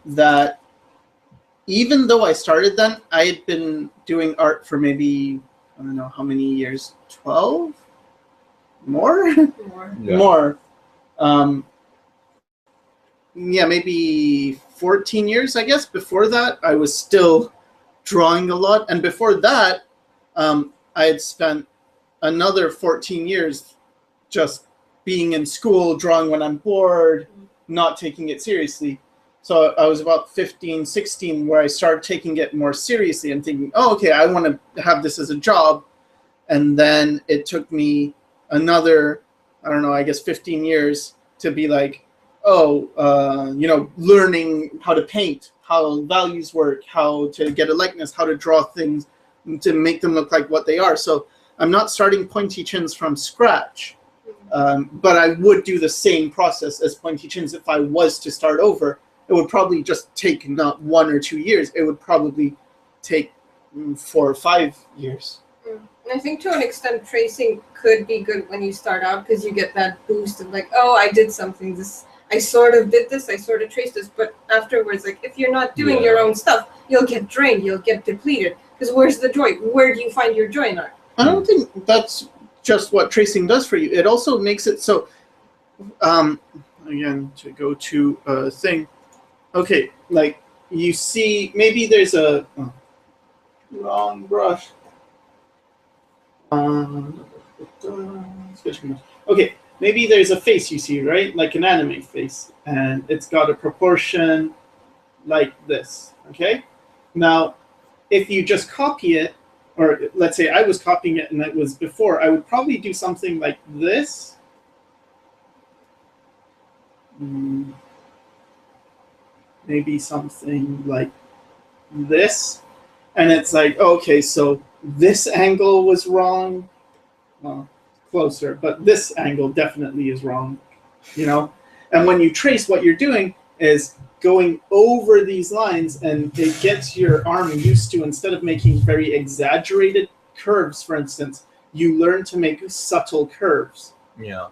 that even though I started then, I had been doing art for maybe, I don't know how many years, 12? More? Yeah. More. Yeah, maybe 14 years, I guess. Before that, I was still drawing a lot. And before that, I had spent another 14 years just being in school, drawing when I'm bored, not taking it seriously. So I was about 15, 16, where I started taking it more seriously and thinking, oh, okay, I want to have this as a job. And then it took me another, I don't know, I guess 15 years to be like, learning how to paint, how values work, how to get a likeness, how to draw things to make them look like what they are. So I'm not starting pointy chins from scratch, but I would do the same process as pointy chins if I was to start over. It would probably just take not 1 or 2 years. It would probably take 4 or 5 years. And I think to an extent, tracing could be good when you start out because you get that boost of like, oh, I did something. I sort of did this. I sort of traced this. But afterwards, like if you're not doing your own stuff, you'll get drained. You'll get depleted. Because where's the joy? Where do you find your joy in art? I don't think that's just what tracing does for you. It also makes it so, again, to go to a thing. Okay, like you see, maybe there's a wrong brush. Okay, maybe there's a face you see, right? Like an anime face, and it's got a proportion like this, okay? Now, if you just copy it, or let's say I was copying it and it was before, I would probably do something like this. Maybe something like this. And it's like, okay, so this angle was wrong. Well, closer, but this angle definitely is wrong, And when you trace, what you're doing is going over these lines, and it gets your arm used to, instead of making very exaggerated curves, for instance, you learn to make subtle curves. Yeah.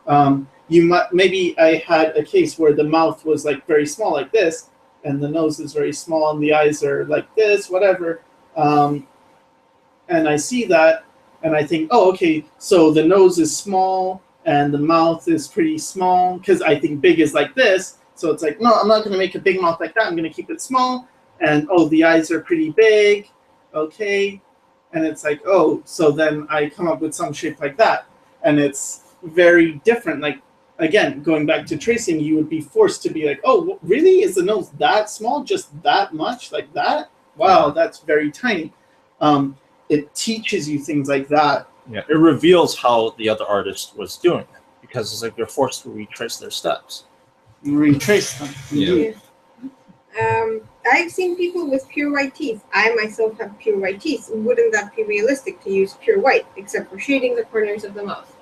Maybe I had a case where the mouth was like very small, like this, and the nose is very small, and the eyes are like this, whatever. And I see that, and I think, oh, okay, so the nose is small, and the mouth is pretty small, because I think big is like this. So it's like, no, I'm not going to make a big mouth like that. I'm going to keep it small. And, oh, the eyes are pretty big. Okay. And it's like, oh, so then I come up with some shape like that. And it's very different. Like, again, going back to tracing, you would be forced to be like, oh, really? Is the nose that small? Just that much? Like that? Wow, that's very tiny. It teaches you things like that. Yeah, it reveals how the other artist was doing it, because it's like they're forced to retrace their steps. Retrace them. Yeah. I've seen people with pure white teeth. I myself have pure white teeth. Wouldn't that be realistic to use pure white, except for shading the corners of the mouth?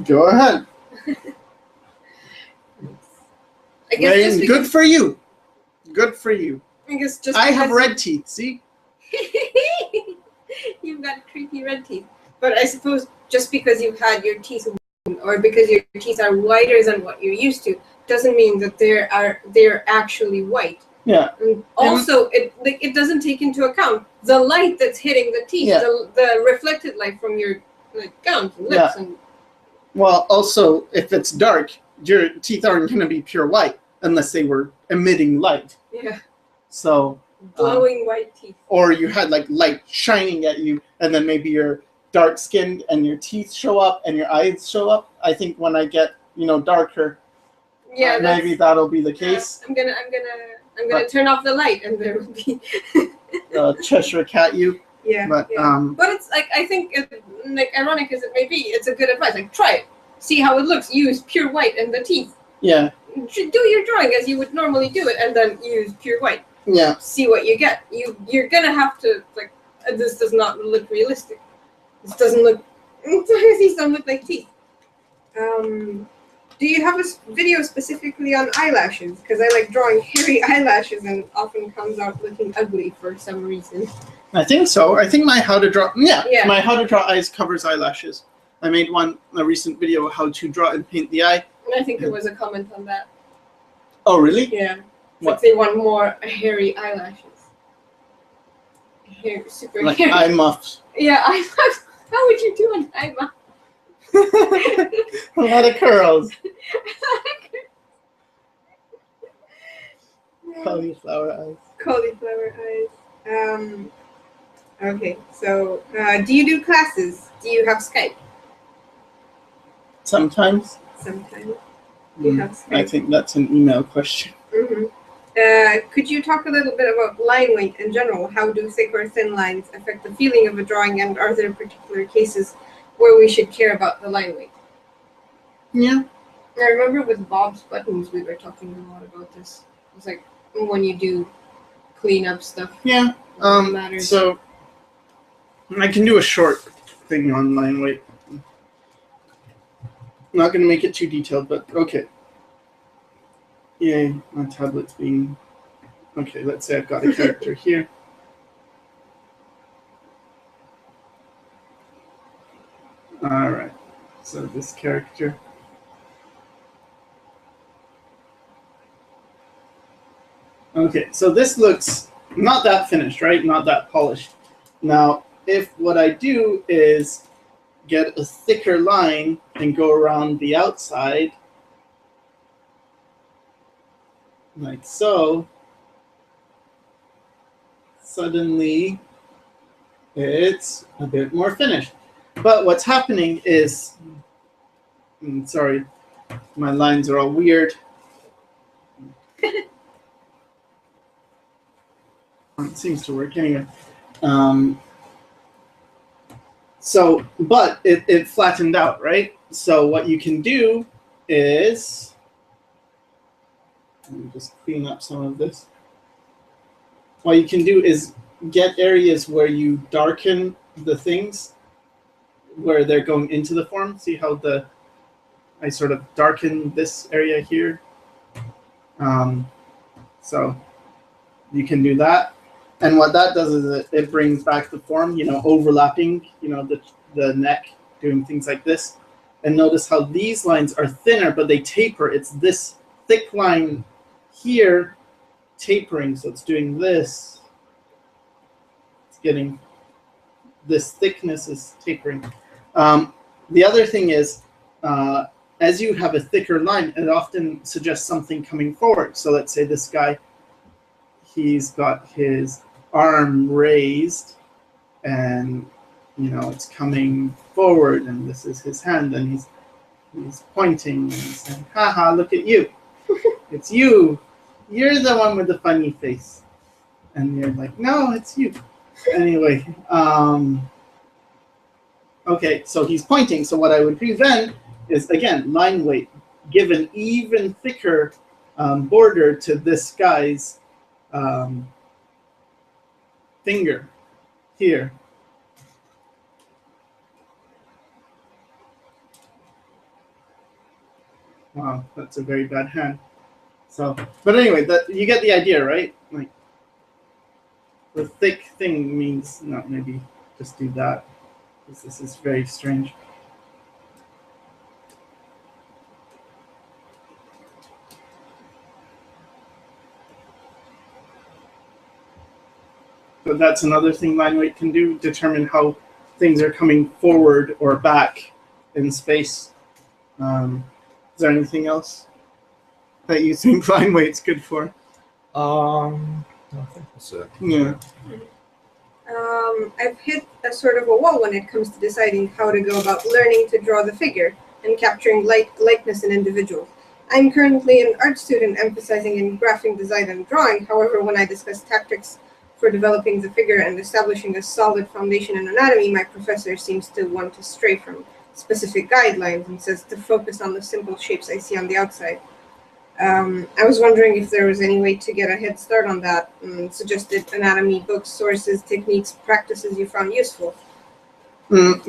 Go ahead. I guess just good for you. Good for you. I guess just I have red teeth, see? You've got creepy red teeth. But I suppose just because you've had your teeth or because your teeth are whiter than what you're used to doesn't mean that they're actually white. Yeah. And also, it doesn't take into account the light that's hitting the teeth, Yeah. the reflected light from your gums and lips. Yeah. And Well, also, if it's dark, your teeth aren't going to be pure white unless they were emitting light. yeah, So, glowing white teeth. or you had like light shining at you, and then maybe you're dark skinned and your teeth show up and your eyes show up. I think when I get darker, Yeah, maybe that'll be the case. I'm gonna turn off the light, and there will be Cheshire cat you. yeah. But yeah. But it's like, I think, ironic as it may be, it's a good advice. Like, try it, see how it looks. Use pure white and the teeth. Yeah. Do your drawing as you would normally do it, and then use pure white. Yeah. See what you get. You're gonna have to this does not look realistic. This doesn't look. These don't look like teeth. Do you have a video specifically on eyelashes? Because I like drawing hairy eyelashes, and it often comes out looking ugly for some reason. I think so. I think my how to draw. Yeah. My how to draw eyes covers eyelashes. I made a recent video of how to draw and paint the eye. And I think there was a comment on that. Oh, really? Yeah. It's What? like they want more hairy eyelashes. Super Like hairy. eye muffs. Yeah, eye muff. How would you do an eye muff? A lot of curls. Cauliflower eyes. Cauliflower eyes. Okay, so do you do classes? Do you have Skype? Sometimes. Sometimes. You have Skype. I think that's an email question. Mm-hmm. Could you talk a little bit about line weight in general? How do thick or thin lines affect the feeling of a drawing, and are there particular cases where we should care about the line weight? Yeah. I remember with Bob's Buttons, we were talking a lot about this. It's like when you do clean up stuff. Yeah. Matters. So I can do a short thing on line weight. I'm not going to make it too detailed, but okay. Yay, my tablet's being... Okay, let's say I've got a character here. All right, so this character. Okay, so this looks not that finished, right? Not that polished. Now, if what I do is get a thicker line and go around the outside, like so, suddenly it's a bit more finished. But what's happening is, sorry, my lines are all weird. It seems to work anyway. But it flattened out, right? So what you can do is, let me just clean up some of this. What you can do is get areas where you darken the things where they're going into the form. See how I sort of darken this area here. So you can do that. And what that does is it brings back the form, overlapping, the neck, doing things like this. And notice how these lines are thinner, but they taper. It's this thick line here tapering, so it's doing this. It's getting this thickness is tapering. The other thing is, as you have a thicker line, it often suggests something coming forward. So let's say this guy, he's got his arm raised, and it's coming forward, and this is his hand, and he's pointing and saying, "Haha, look at you! It's you! You're the one with the funny face." And you're like, "No, it's you." Anyway, okay, so he's pointing. So what I would do then is, again, line weight. Give an even thicker border to this guy's finger here. Wow, that's a very bad hand. So, but anyway, you get the idea, right? Like, the thick thing means, no, maybe just do that, because this is very strange. So that's another thing line weight can do, determine how things are coming forward or back in space. Is there anything else that you think line weight's good for? I think that's it. Yeah. I've hit a sort of a wall when it comes to deciding how to go about learning to draw the figure and capturing likeness in individuals. I'm currently an art student emphasizing in graphic design and drawing. However, when I discuss tactics for developing the figure and establishing a solid foundation in anatomy, my professor seems to want to stray from specific guidelines and says to focus on the simple shapes I see on the outside. I was wondering if there was any way to get a head start on that, and suggested anatomy books, sources, techniques, practices you found useful.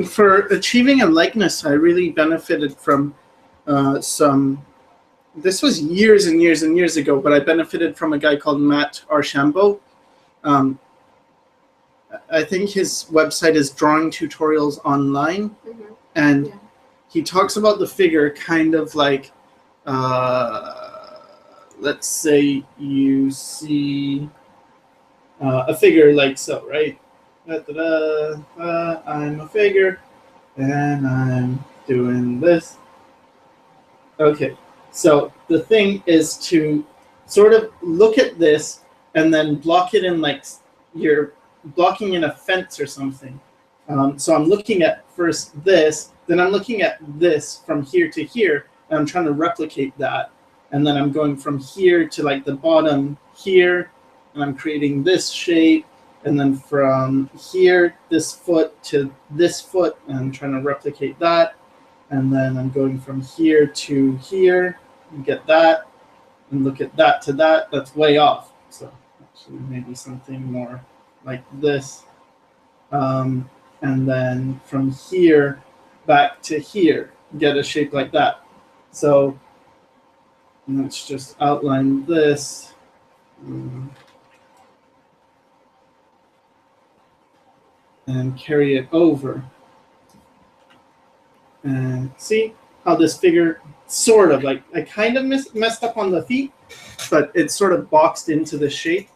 For achieving a likeness, I really benefited from this was years and years and years ago, but I benefited from a guy called Matt Archambault. I think his website is Drawing Tutorials Online, and he talks about the figure kind of like, let's say you see a figure like so, right? I'm a figure, and I'm doing this. Okay, so the thing is to sort of look at this and then block it in like you're blocking in a fence or something. So I'm looking at first this, then I'm looking at this from here to here, and I'm trying to replicate that. And then I'm going from here to like the bottom here, and I'm creating this shape. And then from here, this foot to this foot, and I'm trying to replicate that. And then I'm going from here to here, and get that, and look at that to that. That's way off. So actually maybe something more like this. And then from here back to here, get a shape like that. So let's just outline this. And carry it over. And see how this figure sort of, like, I kind of messed up on the feet, but it's sort of boxed into the shape.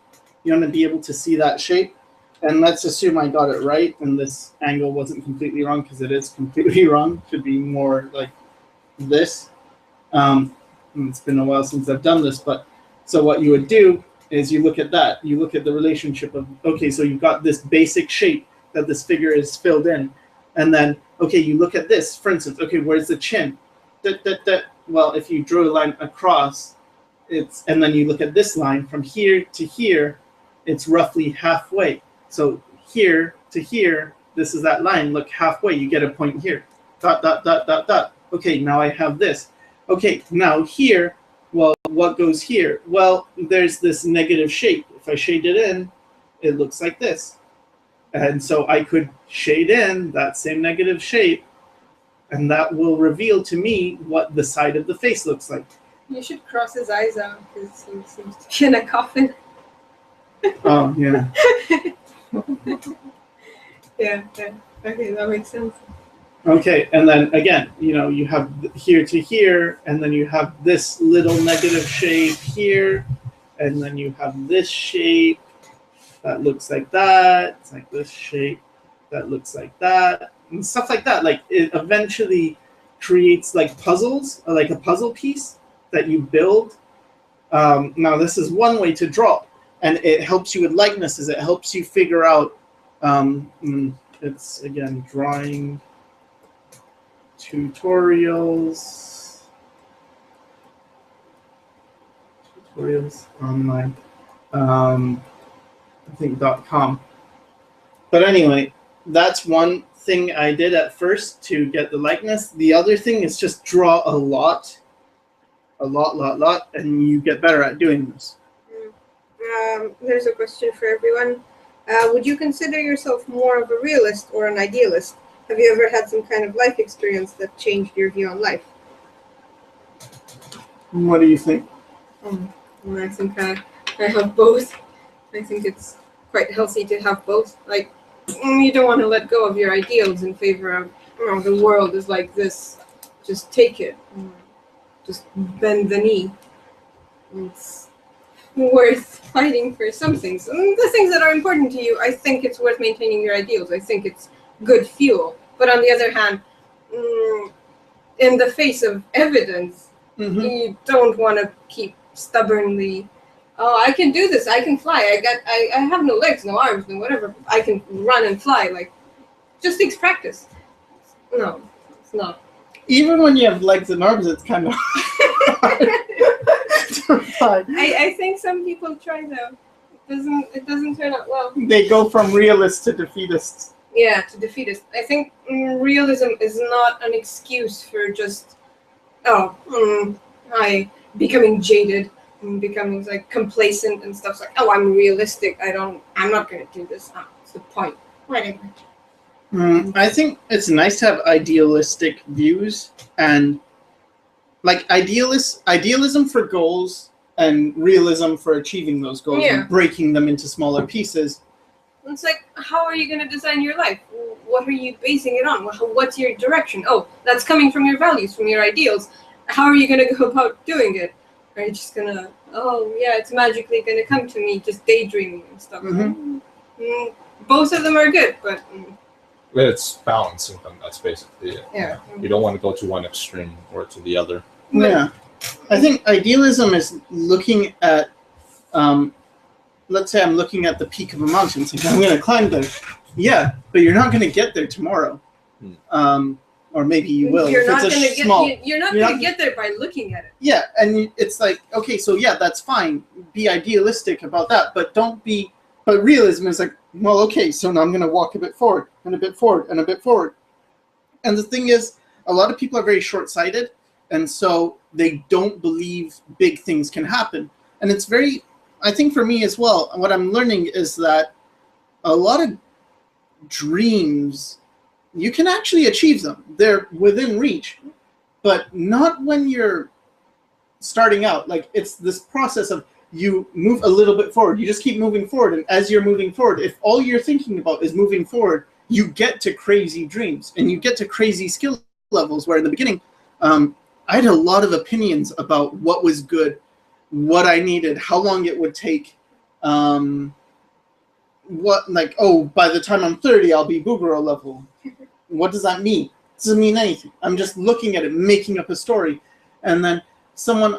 You want to be able to see that shape. And let's assume I got it right, and this angle wasn't completely wrong, because it is completely wrong. It should be more like this. It's been a while since I've done this, but so what you would do is you look at that. You look at the relationship of, okay, so you've got this basic shape that this figure is filled in. And then, okay, you look at this, for instance, okay, where's the chin? Well, if you drew a line across, and then you look at this line from here to here, it's roughly halfway. So here to here, this is that line, look, halfway, you get a point here. Dot, dot, dot, dot, dot. Okay, now I have this. Okay, now here, well, what goes here? Well, there's this negative shape. If I shade it in, it looks like this. And so I could shade in that same negative shape, and that will reveal to me what the side of the face looks like. You should cross his eyes out, because he seems to be in a coffin. Oh, yeah. Yeah. Okay, that makes sense. Okay, and then again, you have here to here, and then you have this little negative shape here, and then you have this shape that looks like that. It's like this shape that looks like that, and stuff like that. Like it eventually creates like puzzles, like a puzzle piece that you build. Now this is one way to draw, and it helps you with likenesses. It helps you figure out. It's again drawing tutorials online. I think .com. But anyway, that's one thing I did at first to get the likeness. The other thing is just draw a lot, and you get better at doing this. There's a question for everyone. Would you consider yourself more of a realist or an idealist? Have you ever had some kind of life experience that changed your view on life? What do you think? I think I have both. I think it's quite healthy to have both. Like, you don't want to let go of your ideals in favor of, the world is like this. Just take it. Just bend the knee. It's worth fighting for some things. The things that are important to you, I think it's worth maintaining your ideals. I think it's good fuel. But on the other hand, in the face of evidence, you don't want to keep stubbornly, I can do this, I can fly, I have no legs, no arms, no whatever, I can run and fly. Like, just takes practice. No, it's not. Even when you have legs and arms, it's kind of hard to fly. I think some people try though. It doesn't turn out well. They go from realists to defeatists. Yeah, to defeatist. I think realism is not an excuse for just, I becoming jaded and becoming like complacent and stuff. Like, I'm realistic. I'm not gonna do this. What's the point? Whatever. I think it's nice to have idealistic views and like idealism for goals and realism for achieving those goals and breaking them into smaller pieces. It's like, how are you going to design your life? What are you basing it on? What's your direction? Oh, that's coming from your values, from your ideals. How are you going to go about doing it? Are you just going to, it's magically going to come to me, just daydreaming and stuff. Both of them are good, but... It's balancing them, that's basically it. Yeah. You don't want to go to one extreme or to the other. Yeah. I think idealism is looking at... let's say I'm looking at the peak of a mountain, thinking I'm going to climb there. Yeah, but you're not going to get there tomorrow. Or maybe you will. You're not going to get there by looking at it. Yeah, and it's like, okay, so yeah, that's fine. Be idealistic about that, but don't be... But realism is like, well, okay, so now I'm going to walk a bit forward, and a bit forward, and a bit forward. And the thing is, a lot of people are very short-sighted, and so they don't believe big things can happen. And it's very... I think for me as well, what I'm learning is that a lot of dreams, you can actually achieve them. They're within reach, but not when you're starting out. Like, it's this process of you move a little bit forward. You just keep moving forward, and as you're moving forward, if all you're thinking about is moving forward, you get to crazy dreams, and you get to crazy skill levels, where in the beginning, I had a lot of opinions about what was good, what I needed, how long it would take, by the time I'm 30, I'll be Buguro level. What does that mean? It doesn't mean anything. I'm just looking at it, making up a story. And then someone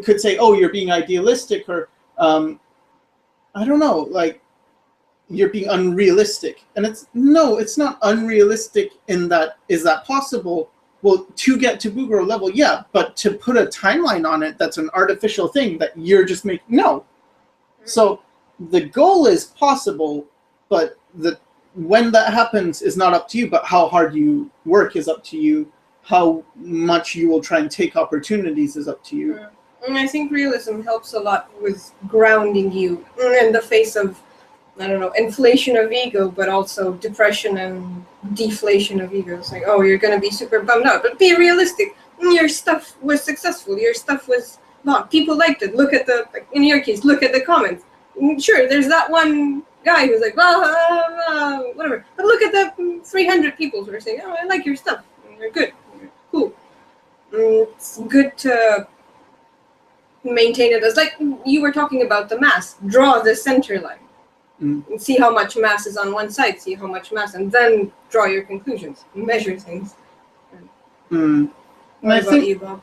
could say, oh, you're being idealistic, or, I don't know, like, you're being unrealistic. And it's not unrealistic in that, is that possible? Well, to get to Buguro level, yeah, but to put a timeline on it, that's an artificial thing that you're just making. No. So the goal is possible, but when that happens is not up to you, but how hard you work is up to you. How much you will try and take opportunities is up to you. And I think realism helps a lot with grounding you in the face of, I don't know, inflation of ego, but also depression and deflation of ego. It's like, oh, you're going to be super bummed out, but be realistic. Your stuff was successful. Your stuff was bought. People liked it. In your case, look at the comments. Sure, there's that one guy who's like, well, whatever. But look at the 300 people who are saying, oh, I like your stuff. You're good. You're cool. It's good to maintain it as, like you were talking about the mass. Draw the center line. And see how much mass is on one side, see how much mass, and then draw your conclusions. Measure things. What about you, Bob?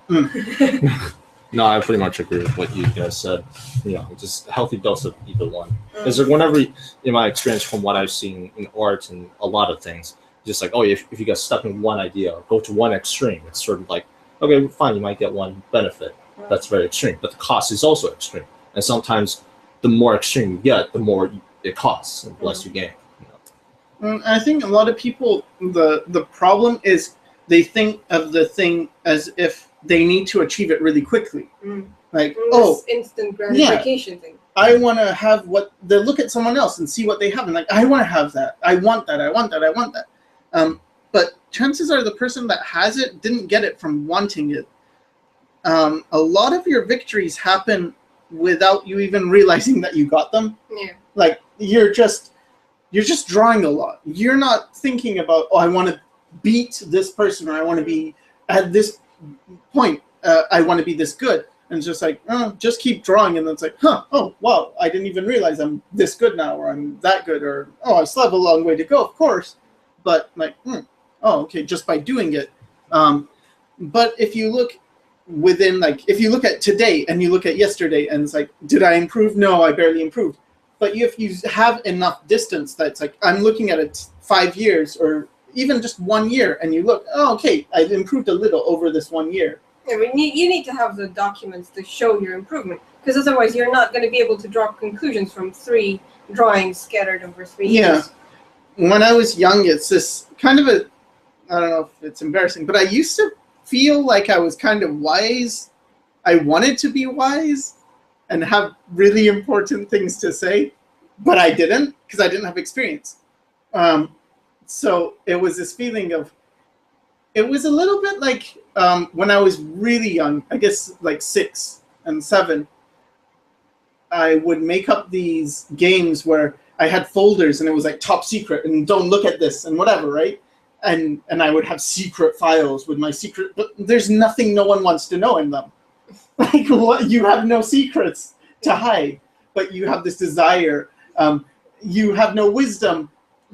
No, I pretty much agree with what you guys said. You know, just a healthy dose of either one. Because whenever, in my experience, from what I've seen in art and a lot of things, just like, oh, if you get stuck in one idea or go to one extreme, it's sort of like, okay, fine, you might get one benefit. That's very extreme, but the cost is also extreme. And sometimes the more extreme you get, the more it costs and the less you gain. You know? I think a lot of people, the problem is they think of the thing as if they need to achieve it really quickly. Like, this instant gratification thing. I want to have what they look at someone else and see what they have, and like, I want to have that. I want that. I want that. I want that. But chances are the person that has it didn't get it from wanting it. A lot of your victories happen without you even realizing that you got them. Yeah. Like you're just drawing a lot. You're not thinking about, oh, I want to beat this person, or I want to be at this point. I want to be this good. And it's just like, oh, just keep drawing, and then it's like, oh, wow, I didn't even realize I'm this good now, or I'm that good, or oh, I still have a long way to go, of course. But like, oh, okay, just by doing it. But if you look within, like, if you look at today and you look at yesterday, and it's like, did I improve? No, I barely improved. But if you have enough distance that's like, I'm looking at it 5 years or even just 1 year, and you look, oh, okay, I've improved a little over this 1 year. Yeah, but you need to have the documents to show your improvement, because otherwise you're not going to be able to draw conclusions from 3 drawings scattered over 3 years. When I was young, it's this kind of a, I don't know if it's embarrassing, but I used to feel like I was kind of wise. I wanted to be wise and have really important things to say, but I didn't, because I didn't have experience. So it was this feeling of, it was a little bit like when I was really young, I guess like 6 and 7, I would make up these games where I had folders and it was like top secret and don't look at this and whatever, right? And I would have secret files with my secret, but there's nothing no one wants to know in them. Like, what? You have no secrets to hide, but you have this desire. You have no wisdom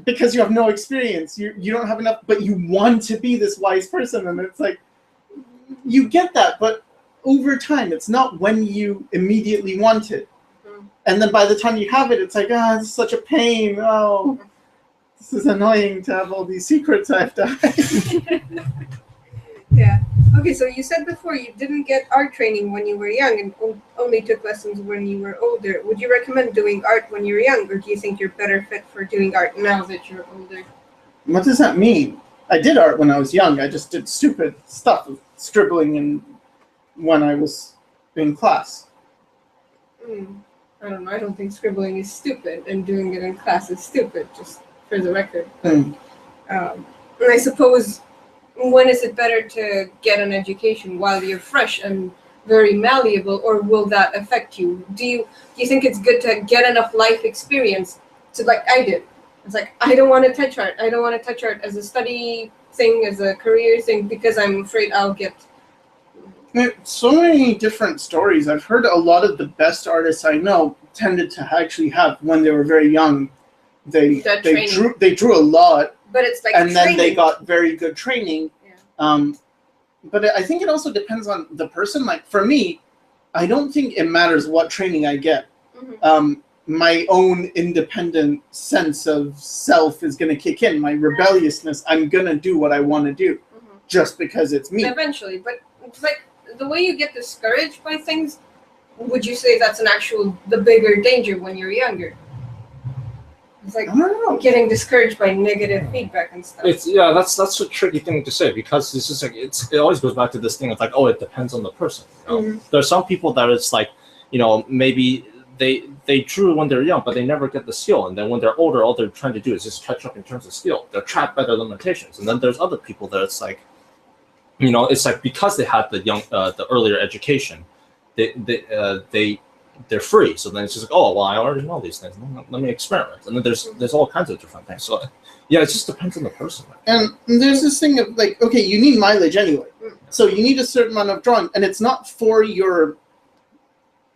because you have no experience. You don't have enough, but you want to be this wise person. And it's like, you get that, but over time, it's not when you immediately want it. And then by the time you have it, it's like, this is such a pain. Oh, this is annoying to have all these secrets I have to hide. Yeah. Okay, so you said before you didn't get art training when you were young and only took lessons when you were older. Would you recommend doing art when you were young, or do you think you're better fit for doing art now that you're older? What does that mean? I did art when I was young. I just did stupid stuff, scribbling and when I was in class. I don't know. I don't think scribbling is stupid, and doing it in class is stupid, just for the record. And I suppose, when is it better to get an education while you're fresh and very malleable, or will that affect you? Do you think it's good to get enough life experience to, like I did? It's like, I don't want to touch art. I don't want to touch art as a study thing, as a career thing, because I'm afraid I'll get... So many different stories. I've heard a lot of the best artists I know tended to actually have, when they were very young, they drew a lot. But it's like and training. Then they got very good training. Yeah. But I think it also depends on the person. Like for me, I don't think it matters what training I get. My own independent sense of self is going to kick in. My rebelliousness, I'm going to do what I want to do just because it's me. Eventually. But it's like the way you get discouraged by things, would you say that's the bigger danger when you're younger? It's like, I don't know, getting discouraged by negative feedback and stuff. That's a tricky thing to say, because it's just like it always goes back to this thing of like, oh, it depends on the person. You know? There are some people that it's like, maybe they drew when they're young, but they never get the skill, and then when they're older, all they're trying to do is just catch up in terms of skill. They're trapped by their limitations. And then there's other people that it's like, it's like because they had the earlier education, they they're free. So then it's just like, oh well, I already know these things. Let me experiment. And then there's all kinds of different things. So yeah, it just depends on the person. And there's this thing of like, okay, you need mileage anyway, so you need a certain amount of drawing, and it's not for your.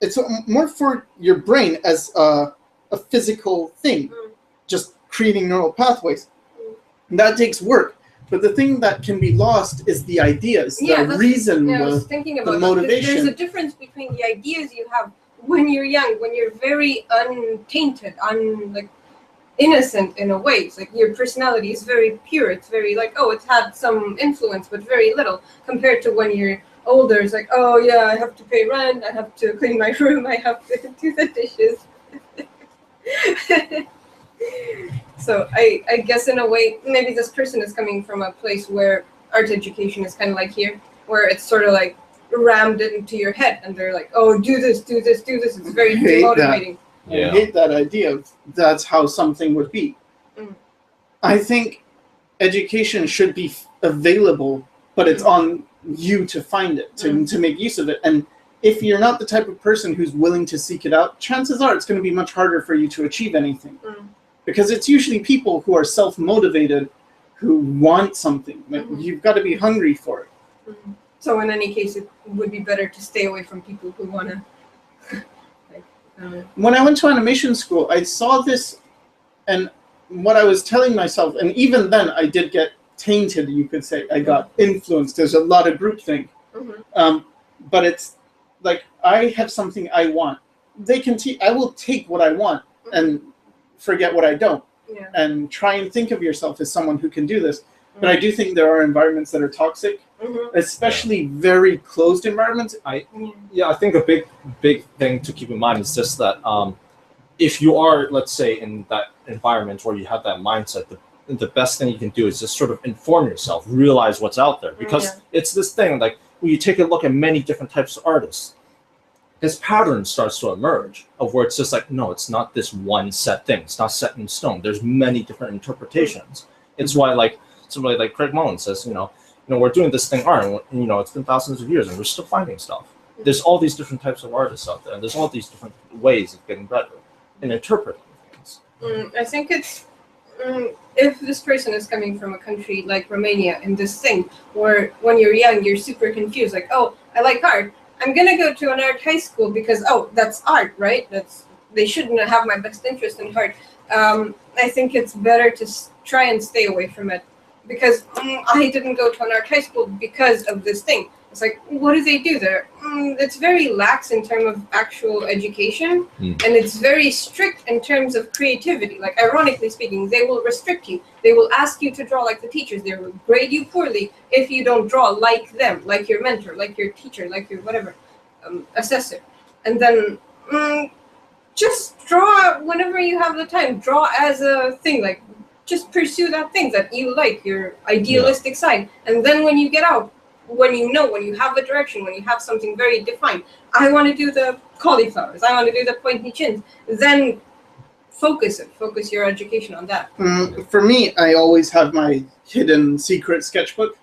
It's more for your brain as a physical thing, just creating neural pathways. That takes work. But the thing that can be lost is the ideas, the reason, I was thinking about the motivation. There's a difference between the ideas you have when you're young, when you're very untainted, like innocent in a way. It's like your personality is very pure. It's very like, oh, it's had some influence, but very little, compared to when you're older. It's like, oh yeah, I have to pay rent, I have to clean my room, I have to do the dishes. So I guess in a way, maybe this person is coming from a place where art education is kind of like here, where it's sort of like rammed into your head, and they're like, oh, do this, do this, do this. It's very demotivating. I hate that idea of that's how something would be. I think education should be available, but it's on you to find it, to make use of it. And if you're not the type of person who's willing to seek it out, chances are it's going to be much harder for you to achieve anything. Because it's usually people who are self-motivated, who want something. Like, you've got to be hungry for it. So in any case, it would be better to stay away from people who want to... When I went to animation school, I saw this, and what I was telling myself, and even then I did get tainted, you could say. I got influenced. There's a lot of groupthink. But it's like, I have something I want. They can I will take what I want and forget what I don't, and try and think of yourself as someone who can do this. But I do think there are environments that are toxic, especially very closed environments. I think a big thing to keep in mind is just that if you are, let's say, in that environment where you have that mindset, the best thing you can do is just sort of inform yourself, realize what's out there, because it's this thing like when you take a look at many different types of artists, this pattern starts to emerge of where it's just like, no, it's not this one set thing. It's not set in stone. There's many different interpretations. It's why like somebody like Craig Mullen says, we're doing this thing art, and it's been thousands of years and we're still finding stuff. There's all these different types of artists out there, and there's all these different ways of getting better and interpreting things. I think it's if this person is coming from a country like Romania in this thing where when you're young you're super confused, like, oh, I like art, I'm gonna go to an art high school because, oh, that's art, right? They shouldn't have my best interest in art. I think it's better to try and stay away from it, because I didn't go to an art high school because of this thing. It's like, what do they do there? It's very lax in terms of actual education, and it's very strict in terms of creativity. Like, ironically speaking, they will restrict you. They will ask you to draw like the teachers. They will grade you poorly if you don't draw like them, like your mentor, like your teacher, like your whatever, assessor. And then just draw whenever you have the time. Draw as a thing, like, just pursue that thing that you like, your idealistic side. And then when you get out, when you have a direction, when you have something very defined, I want to do the cauliflowers, I want to do the pointy chins, then focus your education on that. For me, I always have my hidden secret sketchbook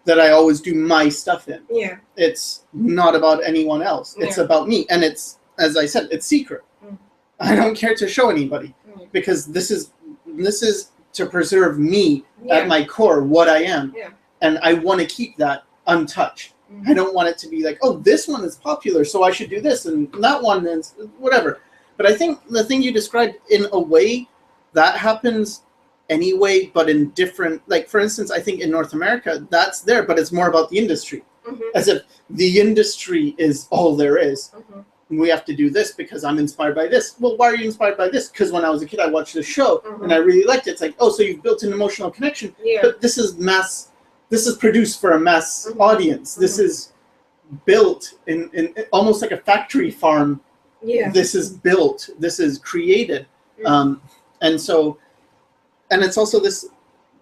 that I always do my stuff in. Yeah. It's not about anyone else. It's about me. And it's, as I said, it's secret. I don't care to show anybody, because this is to preserve me at my core, what I am. And I want to keep that untouched. I don't want it to be like, oh, this one is popular, so I should do this, and that one is whatever. But I think the thing you described, in a way, that happens anyway, but in different, like, for instance, I think in North America, that's there, but it's more about the industry. As if the industry is all there is. We have to do this because I'm inspired by this. Well, why are you inspired by this? Because when I was a kid, I watched this show and I really liked it. It's like, oh, so you've built an emotional connection. But this is mass. This is produced for a mass audience. This is built in almost like a factory farm. This is built. This is created. And so, and it's also this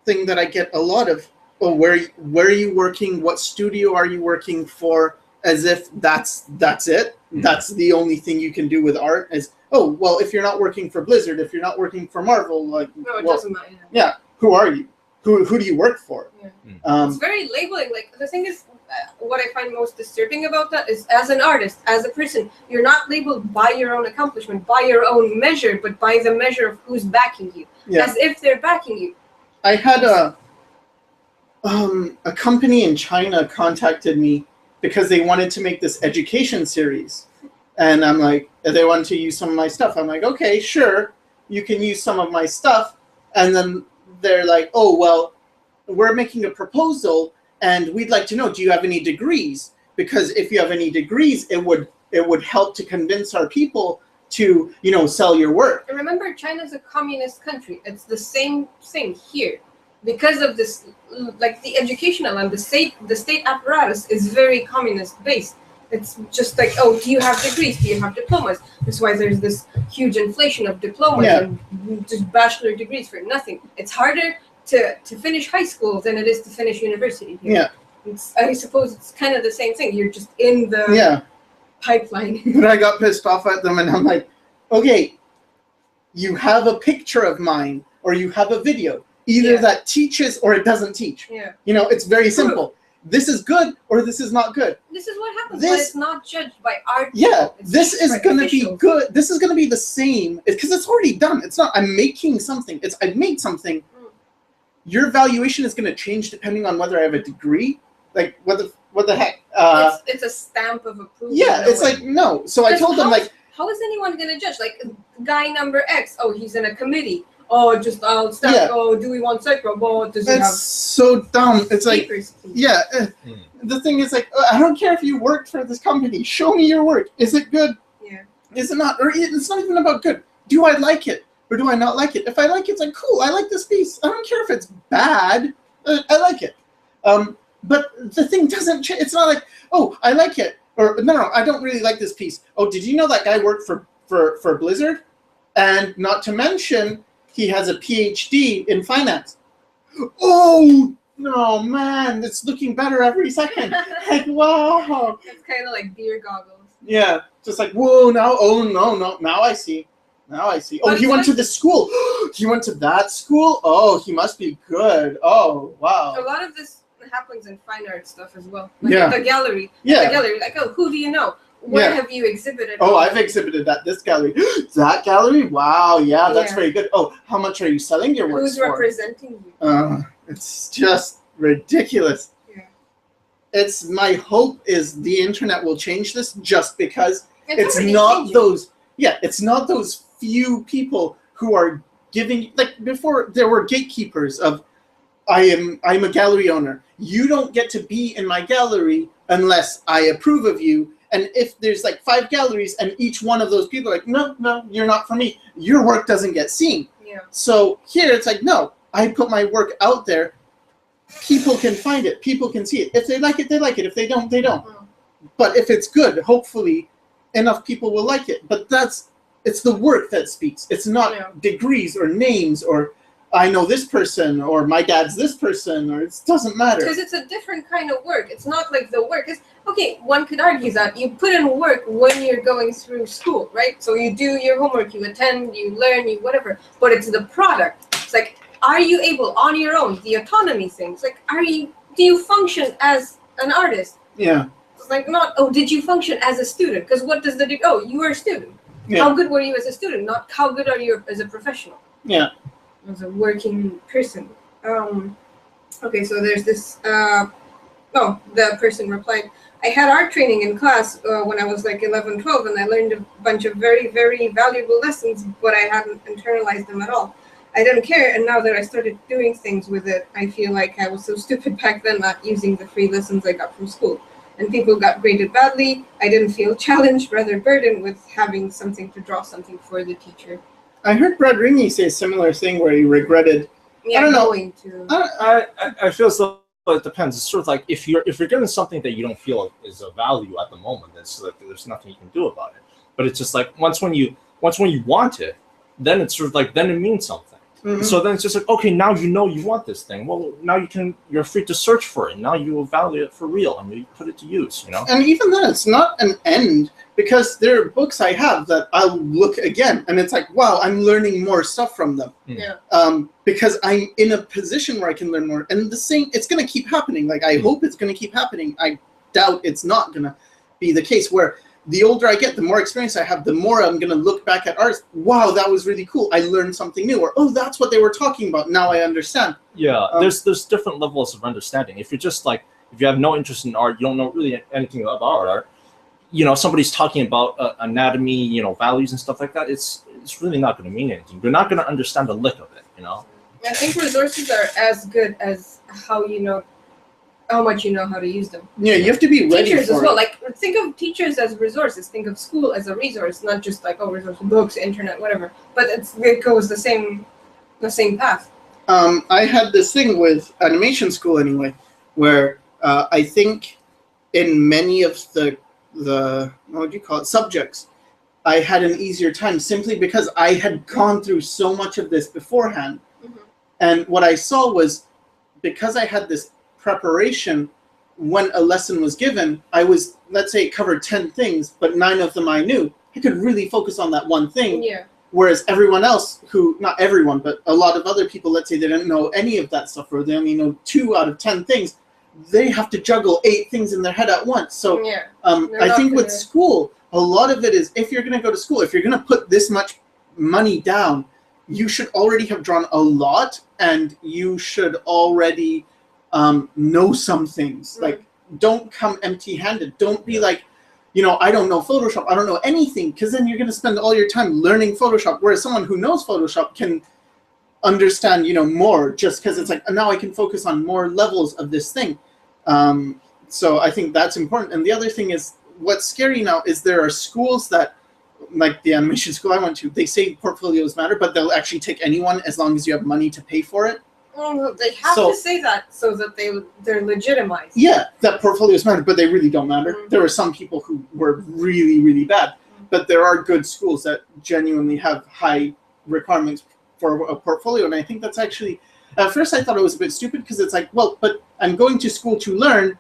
thing that I get a lot of, oh, where are you working? What studio are you working for? As if that's it. That's the only thing you can do with art. Is, oh, well, if you're not working for Blizzard, if you're not working for Marvel, like, no, it doesn't matter. Yeah, who are you? who do you work for? Yeah. It's very labeling. Like the thing is, what I find most disturbing about that is, as an artist, as a person, you're not labeled by your own accomplishment, by your own measure, but by the measure of who's backing you, as if they're backing you. I had a company in China contacted me because they wanted to make this education series, and I'm like, they wanted to use some of my stuff. I'm like, okay, sure, you can use some of my stuff, and then they're like, oh well, we're making a proposal. And we'd like to know, do you have any degrees? Because if you have any degrees, it would help to convince our people to, sell your work. And remember, China's a communist country. It's the same thing here. Because of this, like the educational and the state apparatus is very communist based. It's just like, oh, do you have degrees? Do you have diplomas? That's why there's this huge inflation of diplomas and just bachelor degrees for nothing. It's harder to finish high school than it is to finish university here. Yeah. I suppose it's kind of the same thing. You're just in the pipeline. But I got pissed off at them, and I'm like, okay, you have a picture of mine, or you have a video. Either that teaches or it doesn't teach. Yeah. It's very simple. This is good or this is not good. This is what happens when it's not judged by art. Yeah, this is going to be good. This is going to be the same because it's already done. It's not, I'm making something. I've made something. Your valuation is going to change depending on whether I have a degree. Like, what the heck? It's a stamp of approval. Yeah, it's like, no. So I told them, like... How is anyone going to judge? Like, guy number X, oh, he's in a committee. Oh, just, I'll start, oh, do we want Sycra? Well, does he have... It's so dumb. It's like, papers, the thing is, like, I don't care if you worked for this company. Show me your work. Is it good? Yeah. Is it not? Or it's not even about good. Do I like it? Or do I not like it? If I like it, it's like, cool, I like this piece. I don't care if it's bad. I like it. But the thing doesn't change. It's not like, oh, I like it. Or, no, I don't really like this piece. Oh, did you know that guy worked for Blizzard? And not to mention, he has a PhD in finance. Oh, no, man, it's looking better every second. Like, wow. It's kind of like beer goggles. Yeah, just like, whoa, now, oh, no, now I see. Now I see. Oh, he went to the school. He went to that school? Oh, he must be good. Oh, wow. A lot of this happens in fine art stuff as well. Like at the gallery. Yeah. At the gallery, like, oh, who do you know? Where have you exhibited? Oh, I've exhibited at this gallery. That gallery? Wow, yeah, that's very good. Oh, how much are you selling your works for? Who's representing you? It's just ridiculous. Yeah. My hope is the internet will change this just because it's not those... Yeah, it's not those few people who are giving, like before there were gatekeepers of, I'm a gallery owner. You don't get to be in my gallery unless I approve of you. And if there's like 5 galleries and each one of those people are like, no, you're not for me. Your work doesn't get seen. Yeah. So here it's like, no, I put my work out there. People can find it. People can see it. If they like it, they like it. If they don't, they don't. But if it's good, hopefully enough people will like it. But it's the work that speaks. It's not degrees or names or I know this person or my dad's this person or it doesn't matter. Because it's a different kind of work. It's not like the work is, okay, one could argue that you put in work when you're going through school, right? So you do your homework, you attend, you learn, you whatever. But it's the product. It's like, are you able on your own, the autonomy things, like, do you function as an artist? Yeah. It's like not, oh, did you function as a student? Because what does you were a student. Yeah. How good were you as a student? Not how good are you as a professional. Yeah. As a working person. Okay, so there's this, the person replied, I had art training in class when I was like 11, 12, and I learned a bunch of very, very valuable lessons, but I hadn't internalized them at all. I didn't care, and now that I started doing things with it, I feel like I was so stupid back then not using the free lessons I got from school. And people got graded badly. I didn't feel challenged, rather burdened with having something to draw something for the teacher. I heard Brad Ringy say a similar thing where he regretted. Yeah, I don't know. going to. I feel so. It depends. It's sort of like if you're getting something that you don't feel is of value at the moment, it's like there's nothing you can do about it. But it's just like once when you want it, then it's sort of like then it means something. Mhm. So then it's just like, okay, now you know you want this thing. Well, now you're free to search for it. Now you evaluate it for real and you put it to use. And even then, it's not an end, because there are books I have that I'll look again, and it's like, wow, I'm learning more stuff from them. Yeah. Because I'm in a position where I can learn more. And the same, it's going to keep happening. Like, I hope it's going to keep happening. I doubt it's not going to be the case, where the older I get, the more experience I have, the more I'm going to look back at art. Wow, that was really cool. I learned something new. Or, oh, that's what they were talking about. Now I understand. Yeah, there's different levels of understanding. If you're just like, if you have no interest in art, you don't know really anything about art, somebody's talking about anatomy, values and stuff like that, it's really not going to mean anything. You're not going to understand a lick of it, I think resources are as good as how much you know how to use them. Yeah, you have to be ready Teachers for as well. it. Like, think of teachers as resources. Think of school as a resource, not just like, oh, resource, books, internet, whatever. But it goes the same path. I had this thing with animation school anyway, where I think in many of the what would you call it, subjects, I had an easier time simply because I had gone through so much of this beforehand. Mhm. And what I saw was, because I had this preparation, when a lesson was given, I was, let's say, it covered 10 things, but 9 of them I knew. I could really focus on that one thing. Yeah. Whereas everyone else not everyone, but a lot of other people, let's say they didn't know any of that stuff, or they only know 2 out of 10 things, they have to juggle 8 things in their head at once. So Yeah. I think with school, a lot of it is, if you're going to go to school, if you're going to put this much money down, you should already have drawn a lot, and you should already know some things. Like, don't come empty-handed. Don't be like, I don't know Photoshop, I don't know anything, because then you're going to spend all your time learning Photoshop, whereas someone who knows Photoshop can understand, more, just because it's like, now I can focus on more levels of this thing. So I think that's important. And the other thing is, what's scary now is there are schools that, like the animation school I went to, they say portfolios matter, but they'll actually take anyone as long as you have money to pay for it. Oh, they have to say that so that they're legitimized. Yeah, that portfolios matter, but they really don't matter. There were some people who were really, really bad, but there are good schools that genuinely have high requirements for a portfolio, and I think that's actually, at first I thought it was a bit stupid, because it's like, well, but I'm going to school to learn.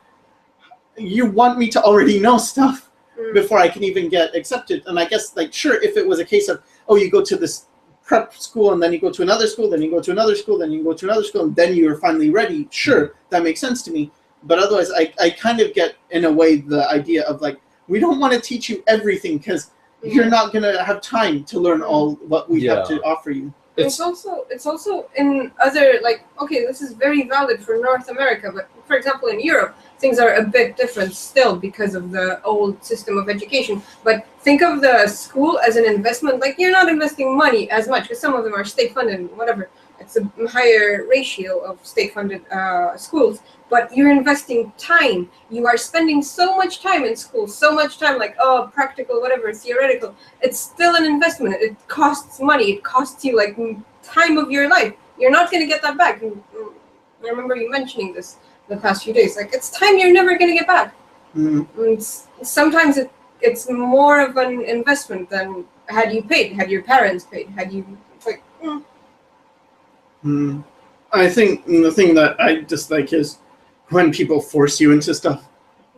You want me to already know stuff before I can even get accepted. And I guess, like, sure, if it was a case of, oh, you go to this prep school, and then you go to another school, then you go to another school, then you go to another school, and then you're finally ready, sure, that makes sense to me. But otherwise, I kind of get, in a way, the idea of, like, we don't want to teach you everything, because you're not going to have time to learn all what we have to offer you. It's also in other, like, okay, this is very valid for North America, but for example in Europe, things are a bit different still because of the old system of education. But think of the school as an investment. Like, you're not investing money as much, because some of them are state-funded and whatever. It's a higher ratio of state-funded schools, but you're investing time. You are spending so much time in school, so much time, like, oh, practical, whatever, theoretical. It's still an investment. It costs money. It costs you, like, time of your life. You're not going to get that back. I remember you mentioning this the past few days. Like, it's time you're never going to get back. Sometimes it's more of an investment than had you paid, had your parents paid, had you, like, I think the thing that I dislike is when people force you into stuff.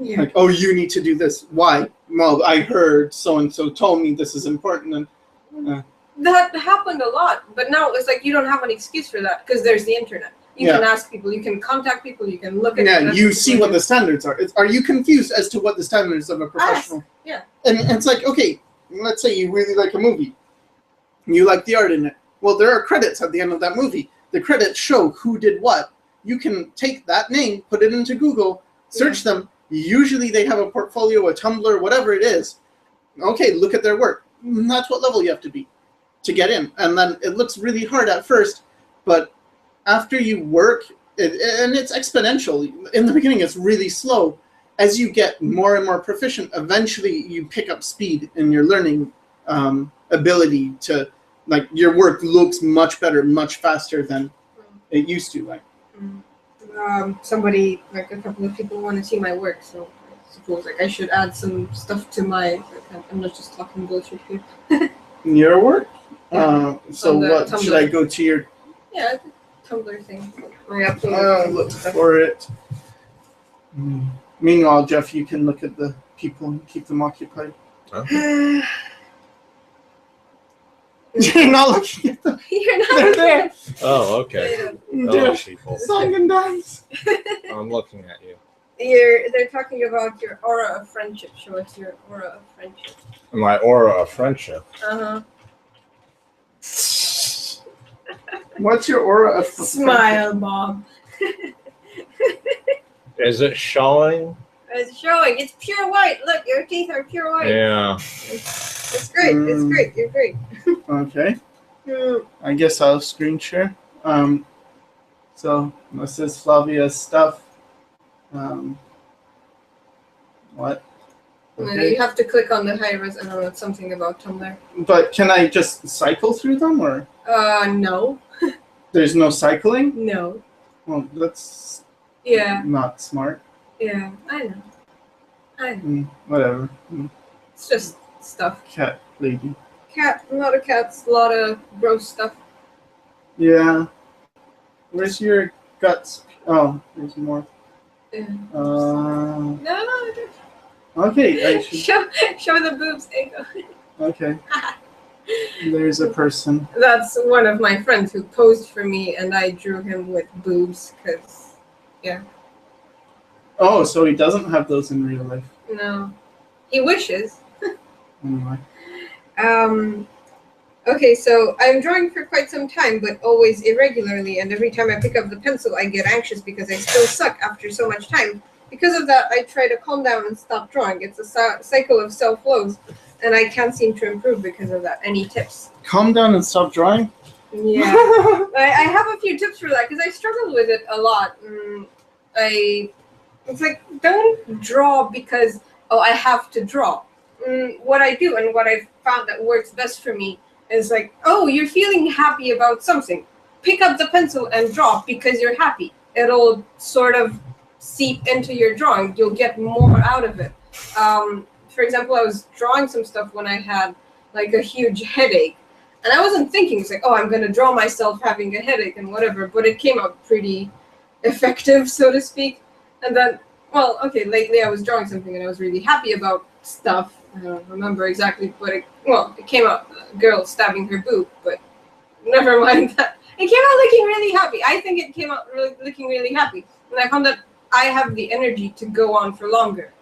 Yeah. Like, oh, you need to do this. Why? Well, I heard so-and-so told me this is important. And that happened a lot, but now it's like you don't have an excuse for that, because there's the internet. You can ask people, you can contact people, you can look at it. Yeah, you see what the standards are. Are you confused as to what the standards of a professional? Yeah. And it's like, okay, let's say you really like a movie. You like the art in it. Well, there are credits at the end of that movie. The credits show who did what. You can take that name, put it into Google, search them. Usually they have a portfolio, a Tumblr, whatever it is. Okay, look at their work. That's what level you have to be to get in. And then it looks really hard at first, but after you work, and it's exponential. In the beginning, it's really slow. As you get more and more proficient, eventually you pick up speed in your learning ability to, like, your work looks much better, much faster than it used to. Like, somebody, like a couple of people want to see my work, so I suppose, like, I should add some stuff to my. Like, I'm not just talking bullshit here. your work. So what Tumblr. should I go to your Yeah, it's a Tumblr thing. I uploaded I'll look for it. Meanwhile, Jeff, you can look at the people and keep them occupied. Okay. You're not looking at them. You're not They're looking there. at Oh, okay. They're Oh, people. song and dance. I'm looking at you. They're talking about your aura of friendship. Show us your aura of friendship. My aura of friendship. Uh-huh. What's your aura of Smile, Bob. Is it showing? It's showing. It's pure white. Look, your teeth are pure white. Yeah. It's great. It's great. You're great. Okay. I guess I'll screen share. So this is Flavia's stuff. What? Okay. You have to click on the high res. I don't know. It's something about Tumblr. But can I just cycle through them, or No. there's no cycling? No. Well, that's Yeah. not smart. Yeah. I know. Whatever. It's just stuff. Cat lady. A lot of cats. A lot of gross stuff. Yeah. Where's your guts? Oh, there's more. Yeah. Uh, No. okay. I should. Show the boobs. Ego. Okay. There's a person. That's one of my friends who posed for me, and I drew him with boobs because, yeah. Oh, so he doesn't have those in real life. No, he wishes. Anyway. Okay, so I'm drawing for quite some time, but always irregularly, and every time I pick up the pencil, I get anxious because I still suck after so much time. Because of that, I try to calm down and stop drawing. It's a cycle of self-loathe, and I can't seem to improve because of that. Any tips? Calm down and stop drawing? Yeah. I have a few tips for that because I struggle with it a lot. It's like, don't draw because, I have to draw. What I do and what I've found that works best for me is like, you're feeling happy about something. Pick up the pencil and draw because you're happy. It'll sort of seep into your drawing. You'll get more out of it. For example, I was drawing some stuff when I had like a huge headache. And I wasn't thinking, it's like, I'm going to draw myself having a headache and whatever. But it came out pretty effective, so to speak. And then, lately I was drawing something and I was really happy about stuff. I don't remember exactly, but it came out a girl stabbing her boob, but never mind that. It came out looking really happy. I think it came out looking really happy. And I found that I have the energy to go on for longer.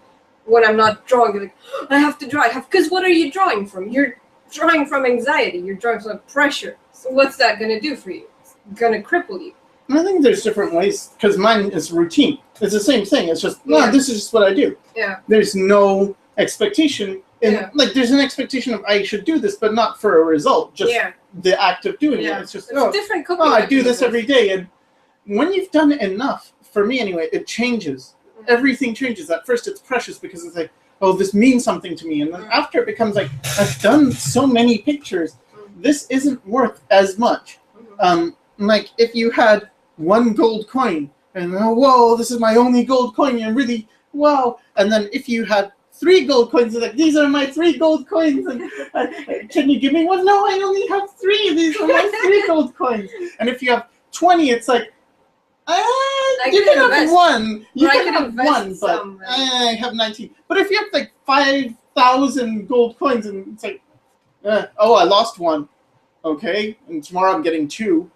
When I'm not drawing, like, I have to draw. Because what are you drawing from? You're drawing from anxiety. You're drawing from pressure. So what's that going to do for you? It's going to cripple you. I think there's different ways, because mine is routine. It's the same thing. It's just, this is just what I do. Yeah. There's no expectation. There's an expectation of I should do this, but not for a result. Just the act of doing it. It's just, different cooking. I do this every day. And when you've done it enough, for me anyway, it changes. Everything changes. At first it's precious because it's like, this means something to me. And then after it becomes like, I've done so many pictures. This isn't worth as much. Like if you had one gold coin and whoa, this is my only gold coin, and really wow. And then if you had 3 gold coins, it's like, these are my 3 gold coins, and can you give me one? No, I only have 3. These are my 3 gold coins. And if you have 20, it's like, you can have one. You can have one, but I have 19. But if you have like 5,000 gold coins, and it's like, I lost one. Okay, and tomorrow I'm getting 2.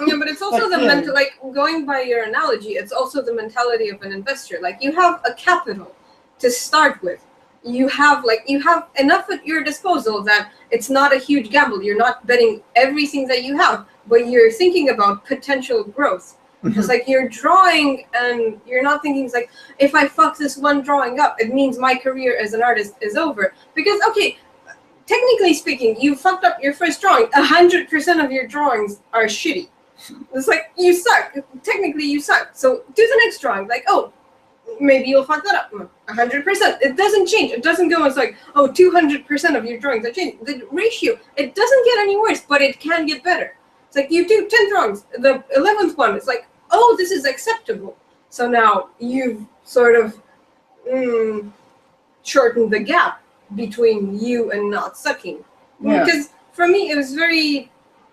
Yeah, but it's also mental. Like going by your analogy, it's also the mentality of an investor. Like you have a capital to start with. You have enough at your disposal that it's not a huge gamble. You're not betting everything that you have, but you're thinking about potential growth. It's like you're drawing and you're not thinking it's like, if I fuck this one drawing up, it means my career as an artist is over. Because, technically speaking, you fucked up your first drawing. 100% of your drawings are shitty. It's like, you suck. Technically, you suck. So do the next drawing. Like, maybe you'll fuck that up. 100%. It doesn't change. It doesn't go, it's like, 200% of your drawings are changing. The ratio, it doesn't get any worse, but it can get better. It's like you do 10 drawings. The 11th one, it's like, this is acceptable. So now you've sort of shortened the gap between you and not sucking. Yeah. Because for me, it was very,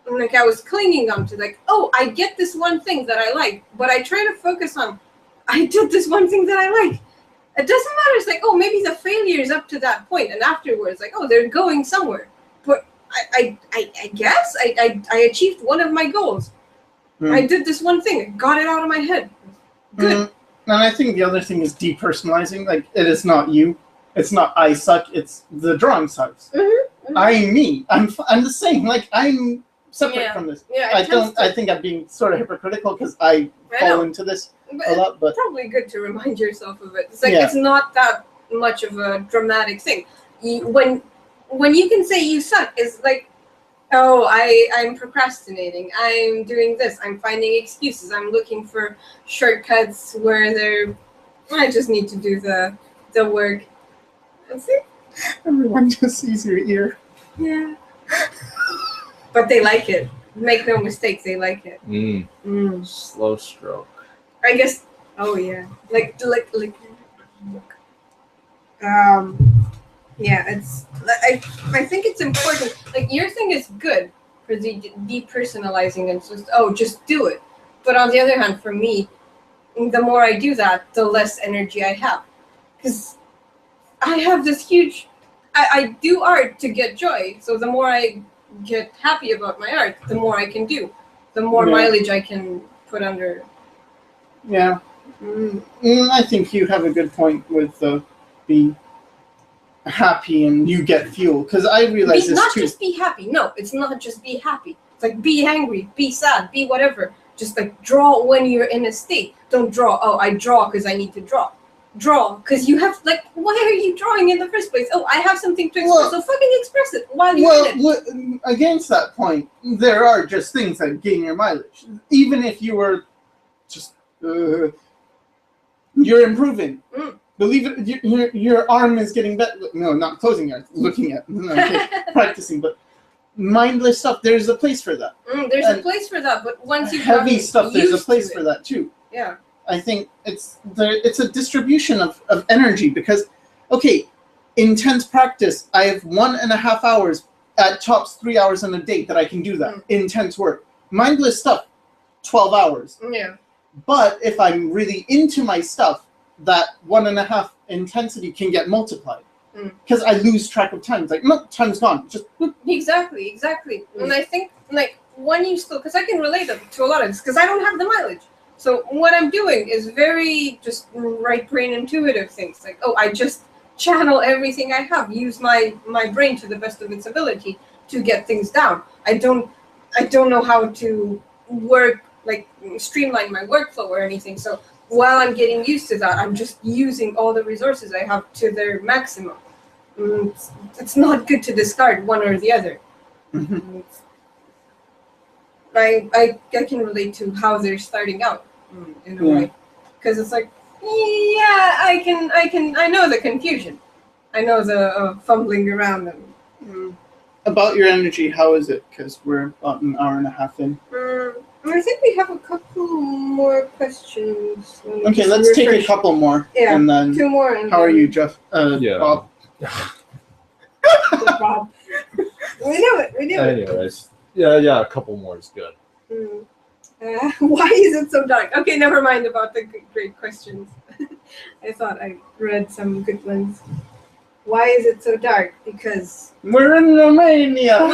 like I was clinging on to, like, oh, I get this one thing that I like, but I try to focus on, I did this one thing that I like. It doesn't matter. It's like, oh, maybe the failure is up to that point, and afterwards, like, oh, they're going somewhere. But I guess I achieved one of my goals. I did this one thing. I got it out of my head. Good. And I think the other thing is depersonalizing. Like, it is not you. It's not I suck. It's the drawing sucks. I'm me. I'm the same. Like, I'm separate from this. Yeah, I think I'm being sort of hypocritical because I fall into this a lot. But it's probably good to remind yourself of it. It's like it's not that much of a dramatic thing. When you can say you suck, it's like, oh, I'm procrastinating. I'm doing this. I'm finding excuses. I'm looking for shortcuts where I just need to do the work. That's it. Everyone just sees your ear. Yeah. But they like it. Make no mistake, they like it. Slow stroke. I guess. Oh yeah. Like. Yeah, it's. I think it's important. Like, your thing is good for the depersonalizing and just do it. But on the other hand, for me, the more I do that, the less energy I have, because I have this huge. I do art to get joy. So the more I get happy about my art, the more I can do, the more mileage I can put under. Yeah. I think you have a good point with being happy and you get fuel, because I realize this not too. Just be happy. No, it's not just be happy. It's like be angry, be sad, be whatever. Just like draw when you're in a state. Don't draw. Oh, I draw because I need to draw. Draw because you have, like, why are you drawing in the first place? Oh, I have something to express. So fucking express it while you're in it. Against that point, there are just things that gain your mileage. Even if you were just you're improving. Believe it, your arm is getting better. No, not closing your eyes, looking at, practicing. But mindless stuff, there's a place for that. There's a place for that, but once you heavy stuff, there's a place for that too. Yeah. I think it's a distribution of energy, because, okay, intense practice, I have 1.5 hours, at tops 3 hours in a day that I can do that. Intense work. Mindless stuff, 12 hours. Yeah. But if I'm really into my stuff, that 1.5 intensity can get multiplied. Because I lose track of time. It's like, no, time's gone. Just whoop. Exactly. And I think, like, when you still, because I can relate to a lot of this, because I don't have the mileage. So what I'm doing is very just right brain intuitive things. Like, oh, I just channel everything I have, use my brain to the best of its ability to get things down. I don't know how to work, like, streamline my workflow or anything. So while I'm getting used to that, I'm just using all the resources I have to their maximum. It's not good to discard one or the other. I can relate to how they're starting out in a way, because it's like, I know the confusion, I know the fumbling around them. About your energy, how is it? Because we're about 1.5 hours in. I think we have a couple more questions. Okay, let's take a couple more. Yeah, and then 2 more. And how are you, Jeff? Yeah. Bob? We knew it. Anyways, yeah, a couple more is good. Why is it so dark? Okay, never mind about the great questions. I thought I read some good ones. Why is it so dark? Because we're in Romania.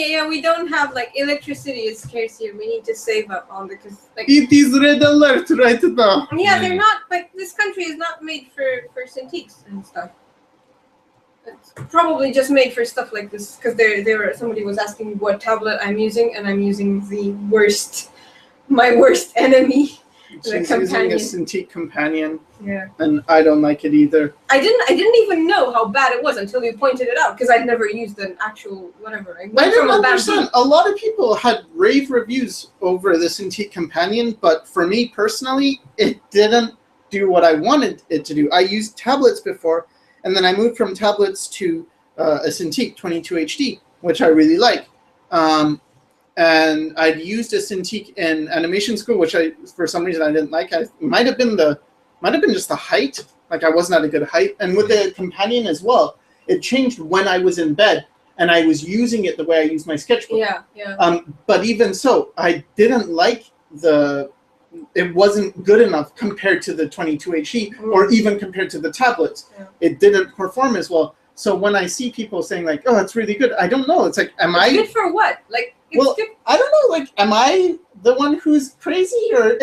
Yeah, we don't have, like, electricity is scarce here. We need to save up on because, like, it is red alert right now. Yeah, they're not, like, this country is not made for Cintiqs and stuff. It's probably just made for stuff like this, because somebody was asking what tablet I'm using, and I'm using my worst enemy. She's using a Cintiq companion. Yeah. And I don't like it either. I didn't even know how bad it was until you pointed it out, because I'd never used an actual whatever. I don't understand. A lot of people had rave reviews over the Cintiq companion, but for me personally, it didn't do what I wanted it to do. I used tablets before, and then I moved from tablets to a Cintiq 22 HD, which I really like. And I'd used a Cintiq in animation school, which for some reason I didn't like. It might have been just the height. Like, I wasn't at a good height. And with the companion as well, it changed when I was in bed. and I was using it the way I use my sketchbook. Yeah. But even so, I didn't like it wasn't good enough compared to the 22HE or even compared to the tablets. Yeah. It didn't perform as well. So when I see people saying like, "Oh, it's really good," I don't know. It's like, good for what? Like, it's good. I don't know. Like, am I the one who's crazy, or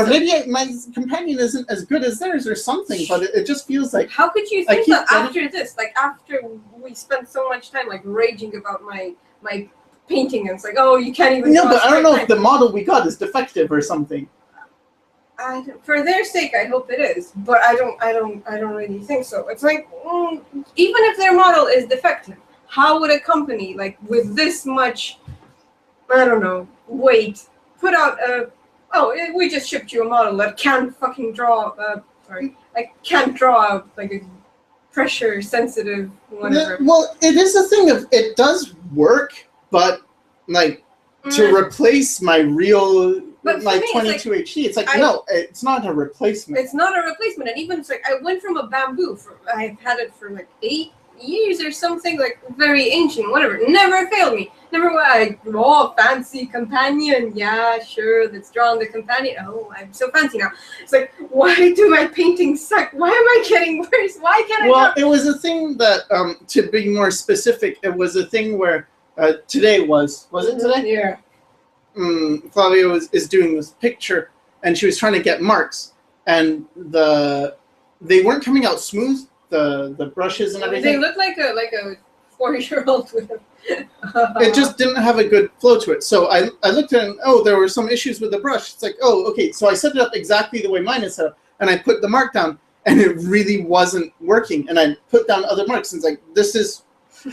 maybe my companion isn't as good as theirs, or something? But it just feels like. How could you think that after this? Like, after we spent so much time like raging about my painting, and it's like, oh, you can't even. No, but I don't know if the model we got is defective or something. For their sake, I hope it is, but I don't really think so. It's like, even if their model is defective, how would a company like with this much, I don't know, weight put out we just shipped you a model that can't fucking draw. Can't draw out like a pressure sensitive whatever. Well, it is a thing of it does work, but like to replace my real. But like me, 22HE, it's like no, it's not a replacement. It's not a replacement, and even it's like I went from a bamboo. I've had it for like 8 years or something, like very ancient, whatever. Never failed me. Never. I draw fancy companion. Yeah, sure. Let's draw on the companion. Oh, I'm so fancy now. It's like, why do my paintings suck? Why am I getting worse? Why can't I? Well, it was a thing that, to be more specific, it was a thing where today was it today? Yeah. Flavia is doing this picture, and she was trying to get marks, and they weren't coming out smooth. The brushes and everything. They look like a 4-year-old with it just didn't have a good flow to it. So I looked at it, and there were some issues with the brush. It's like, okay. So I set it up exactly the way mine is set up, and I put the mark down, and it really wasn't working. And I put down other marks, and it's like, this is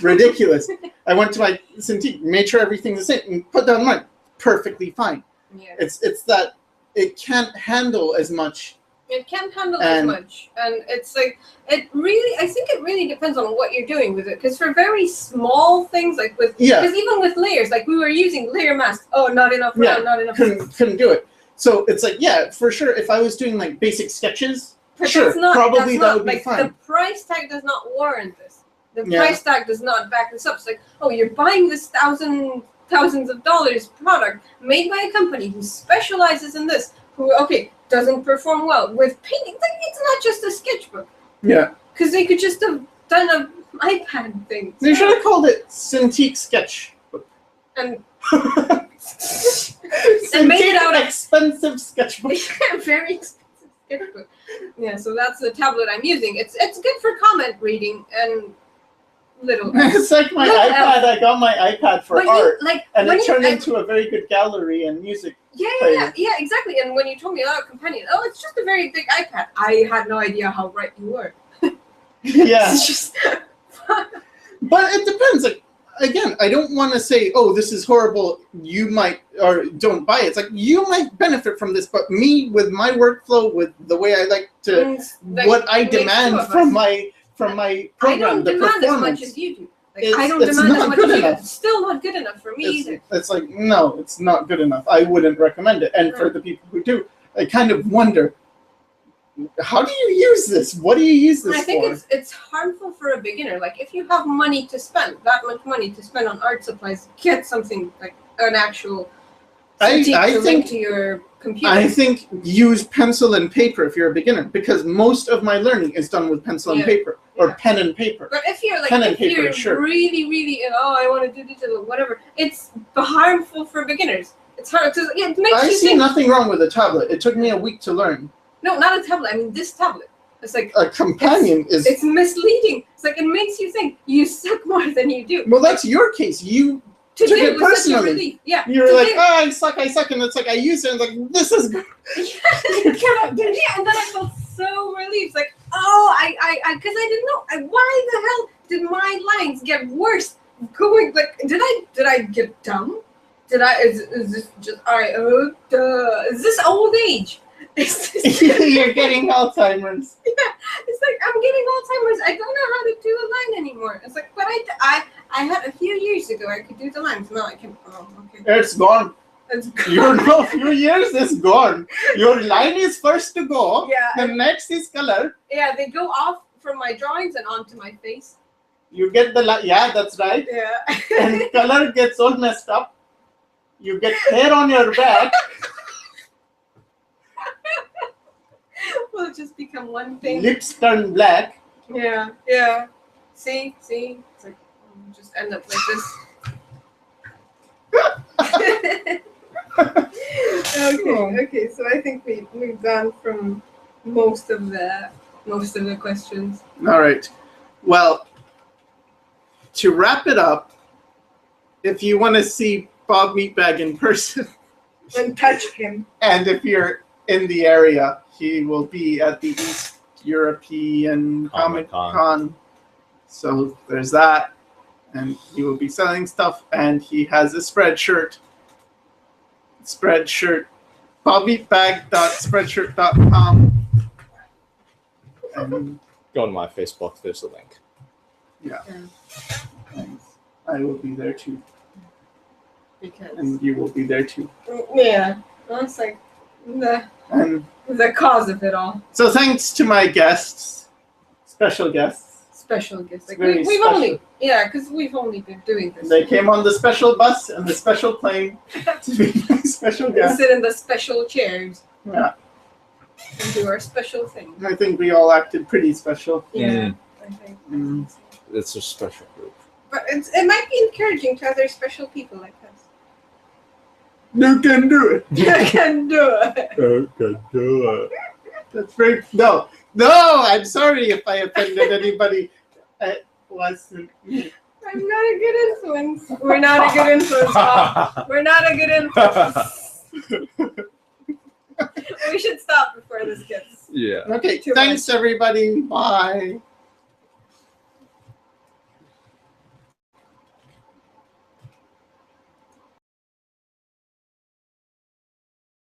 ridiculous. I went to my Cintiq, made sure everything's the same, and put down the mark. Perfectly fine. Yeah. It's that it can't handle as much. It can't handle as much, and it's like I think it really depends on what you're doing with it. Because for very small things, like because even with layers, like we were using layer masks. Oh, not enough round, not enough. Couldn't do it. So it's like, for sure. If I was doing like basic sketches, probably that would be fine. The price tag does not warrant this. The price tag does not back this up. It's like, oh, you're buying this thousands of dollars product made by a company who specializes in this, who doesn't perform well with painting. Like, it's not just a sketchbook. Yeah. Because they could just have done an iPad thing. They should have called it Cintiq Sketchbook. And made it out of expensive sketchbook. Very expensive sketchbook. Yeah, so that's the tablet I'm using. It's good for comment reading and little. It's like my iPad. I got my iPad for art, and it turned into a very good gallery and music. Yeah, exactly. And when you told me about Companion, it's just a very big iPad. I had no idea how right you were. Yeah. It's just. But it depends. Like, again, I don't want to say, this is horrible. You might, or don't buy it. It's like, you might benefit from this, but me, with my workflow, with the way I like to, what I demand from my program, I don't demand as much as you do. I don't demand as much as you do. It's still not good enough for me either. It's like, no, it's not good enough. I wouldn't recommend it. And for the people who do, I kind of wonder, how do you use this? What do you use this for? I think it's harmful for a beginner. Like, if you have money to spend, that much money to spend on art supplies, get something like an actual link to your computer. I think use pencil and paper if you're a beginner, because most of my learning is done with pencil and paper, or pen and paper. But if you're really, really, I want to do digital, whatever, it's harmful for beginners. It's hard because it makes I see nothing wrong with a tablet. It took me a week to learn. No, not a tablet. I mean, this tablet. It's like a companion It's misleading. It's like, it makes you think you suck more than you do. Well, that's your case. You took it personally. Yeah. You're like, I suck, and it's like I use it, and it's like, this is good. You cannot do it. Yeah, and then I felt so relieved. Like, because I didn't know. Why the hell did my lines get worse? Going like, did I get dumb? Is this just is this old age? You're getting Alzheimer's. Yeah, it's like I'm getting Alzheimer's. I don't know how to do a line anymore. It's like, but I had a few years ago I could do the lines. Now I can. Oh, okay. It's gone. It's gone. You know, a few years is gone. Your line is first to go. Yeah. The next is color. Yeah, they go off from my drawings and onto my face. You get the yeah, that's right. Yeah. And color gets all messed up. You get hair on your back. We'll just become one thing. Lips turn black. Yeah, yeah. See? It's like we'll just end up like this. Okay. So I think we've gone from most of the questions. All right. Well, to wrap it up, if you want to see Bob Meatbag in person, And touch him. and if you're in the area, he will be at the East European Comic Con. So there's that. And he will be selling stuff. And he has a spreadshirt. BobMeatbag.spreadshirt.com. And Go to my Facebook. There's a link. yeah. And I will be there too. Because And you will be there too. yeah, that's like And the cause of it all. so thanks to my guests, special guests. Special gifts. Like Very we've special. only because we've only been doing this. They came on the special bus and the special plane to be my special We guests. sit in the special chairs Yeah, and do our special thing. I think we all acted pretty special. Yeah, I think. Mm. It's a special group. But it might be encouraging to other special people like us. You can do it. You can do it. You can do it. That's very no. I'm sorry if I offended anybody. It wasn't me. I'm not a good influence. We're not a good influence, Bob. We're not a good influence. We should stop before this gets Yeah. Okay, Too thanks everybody. Bye.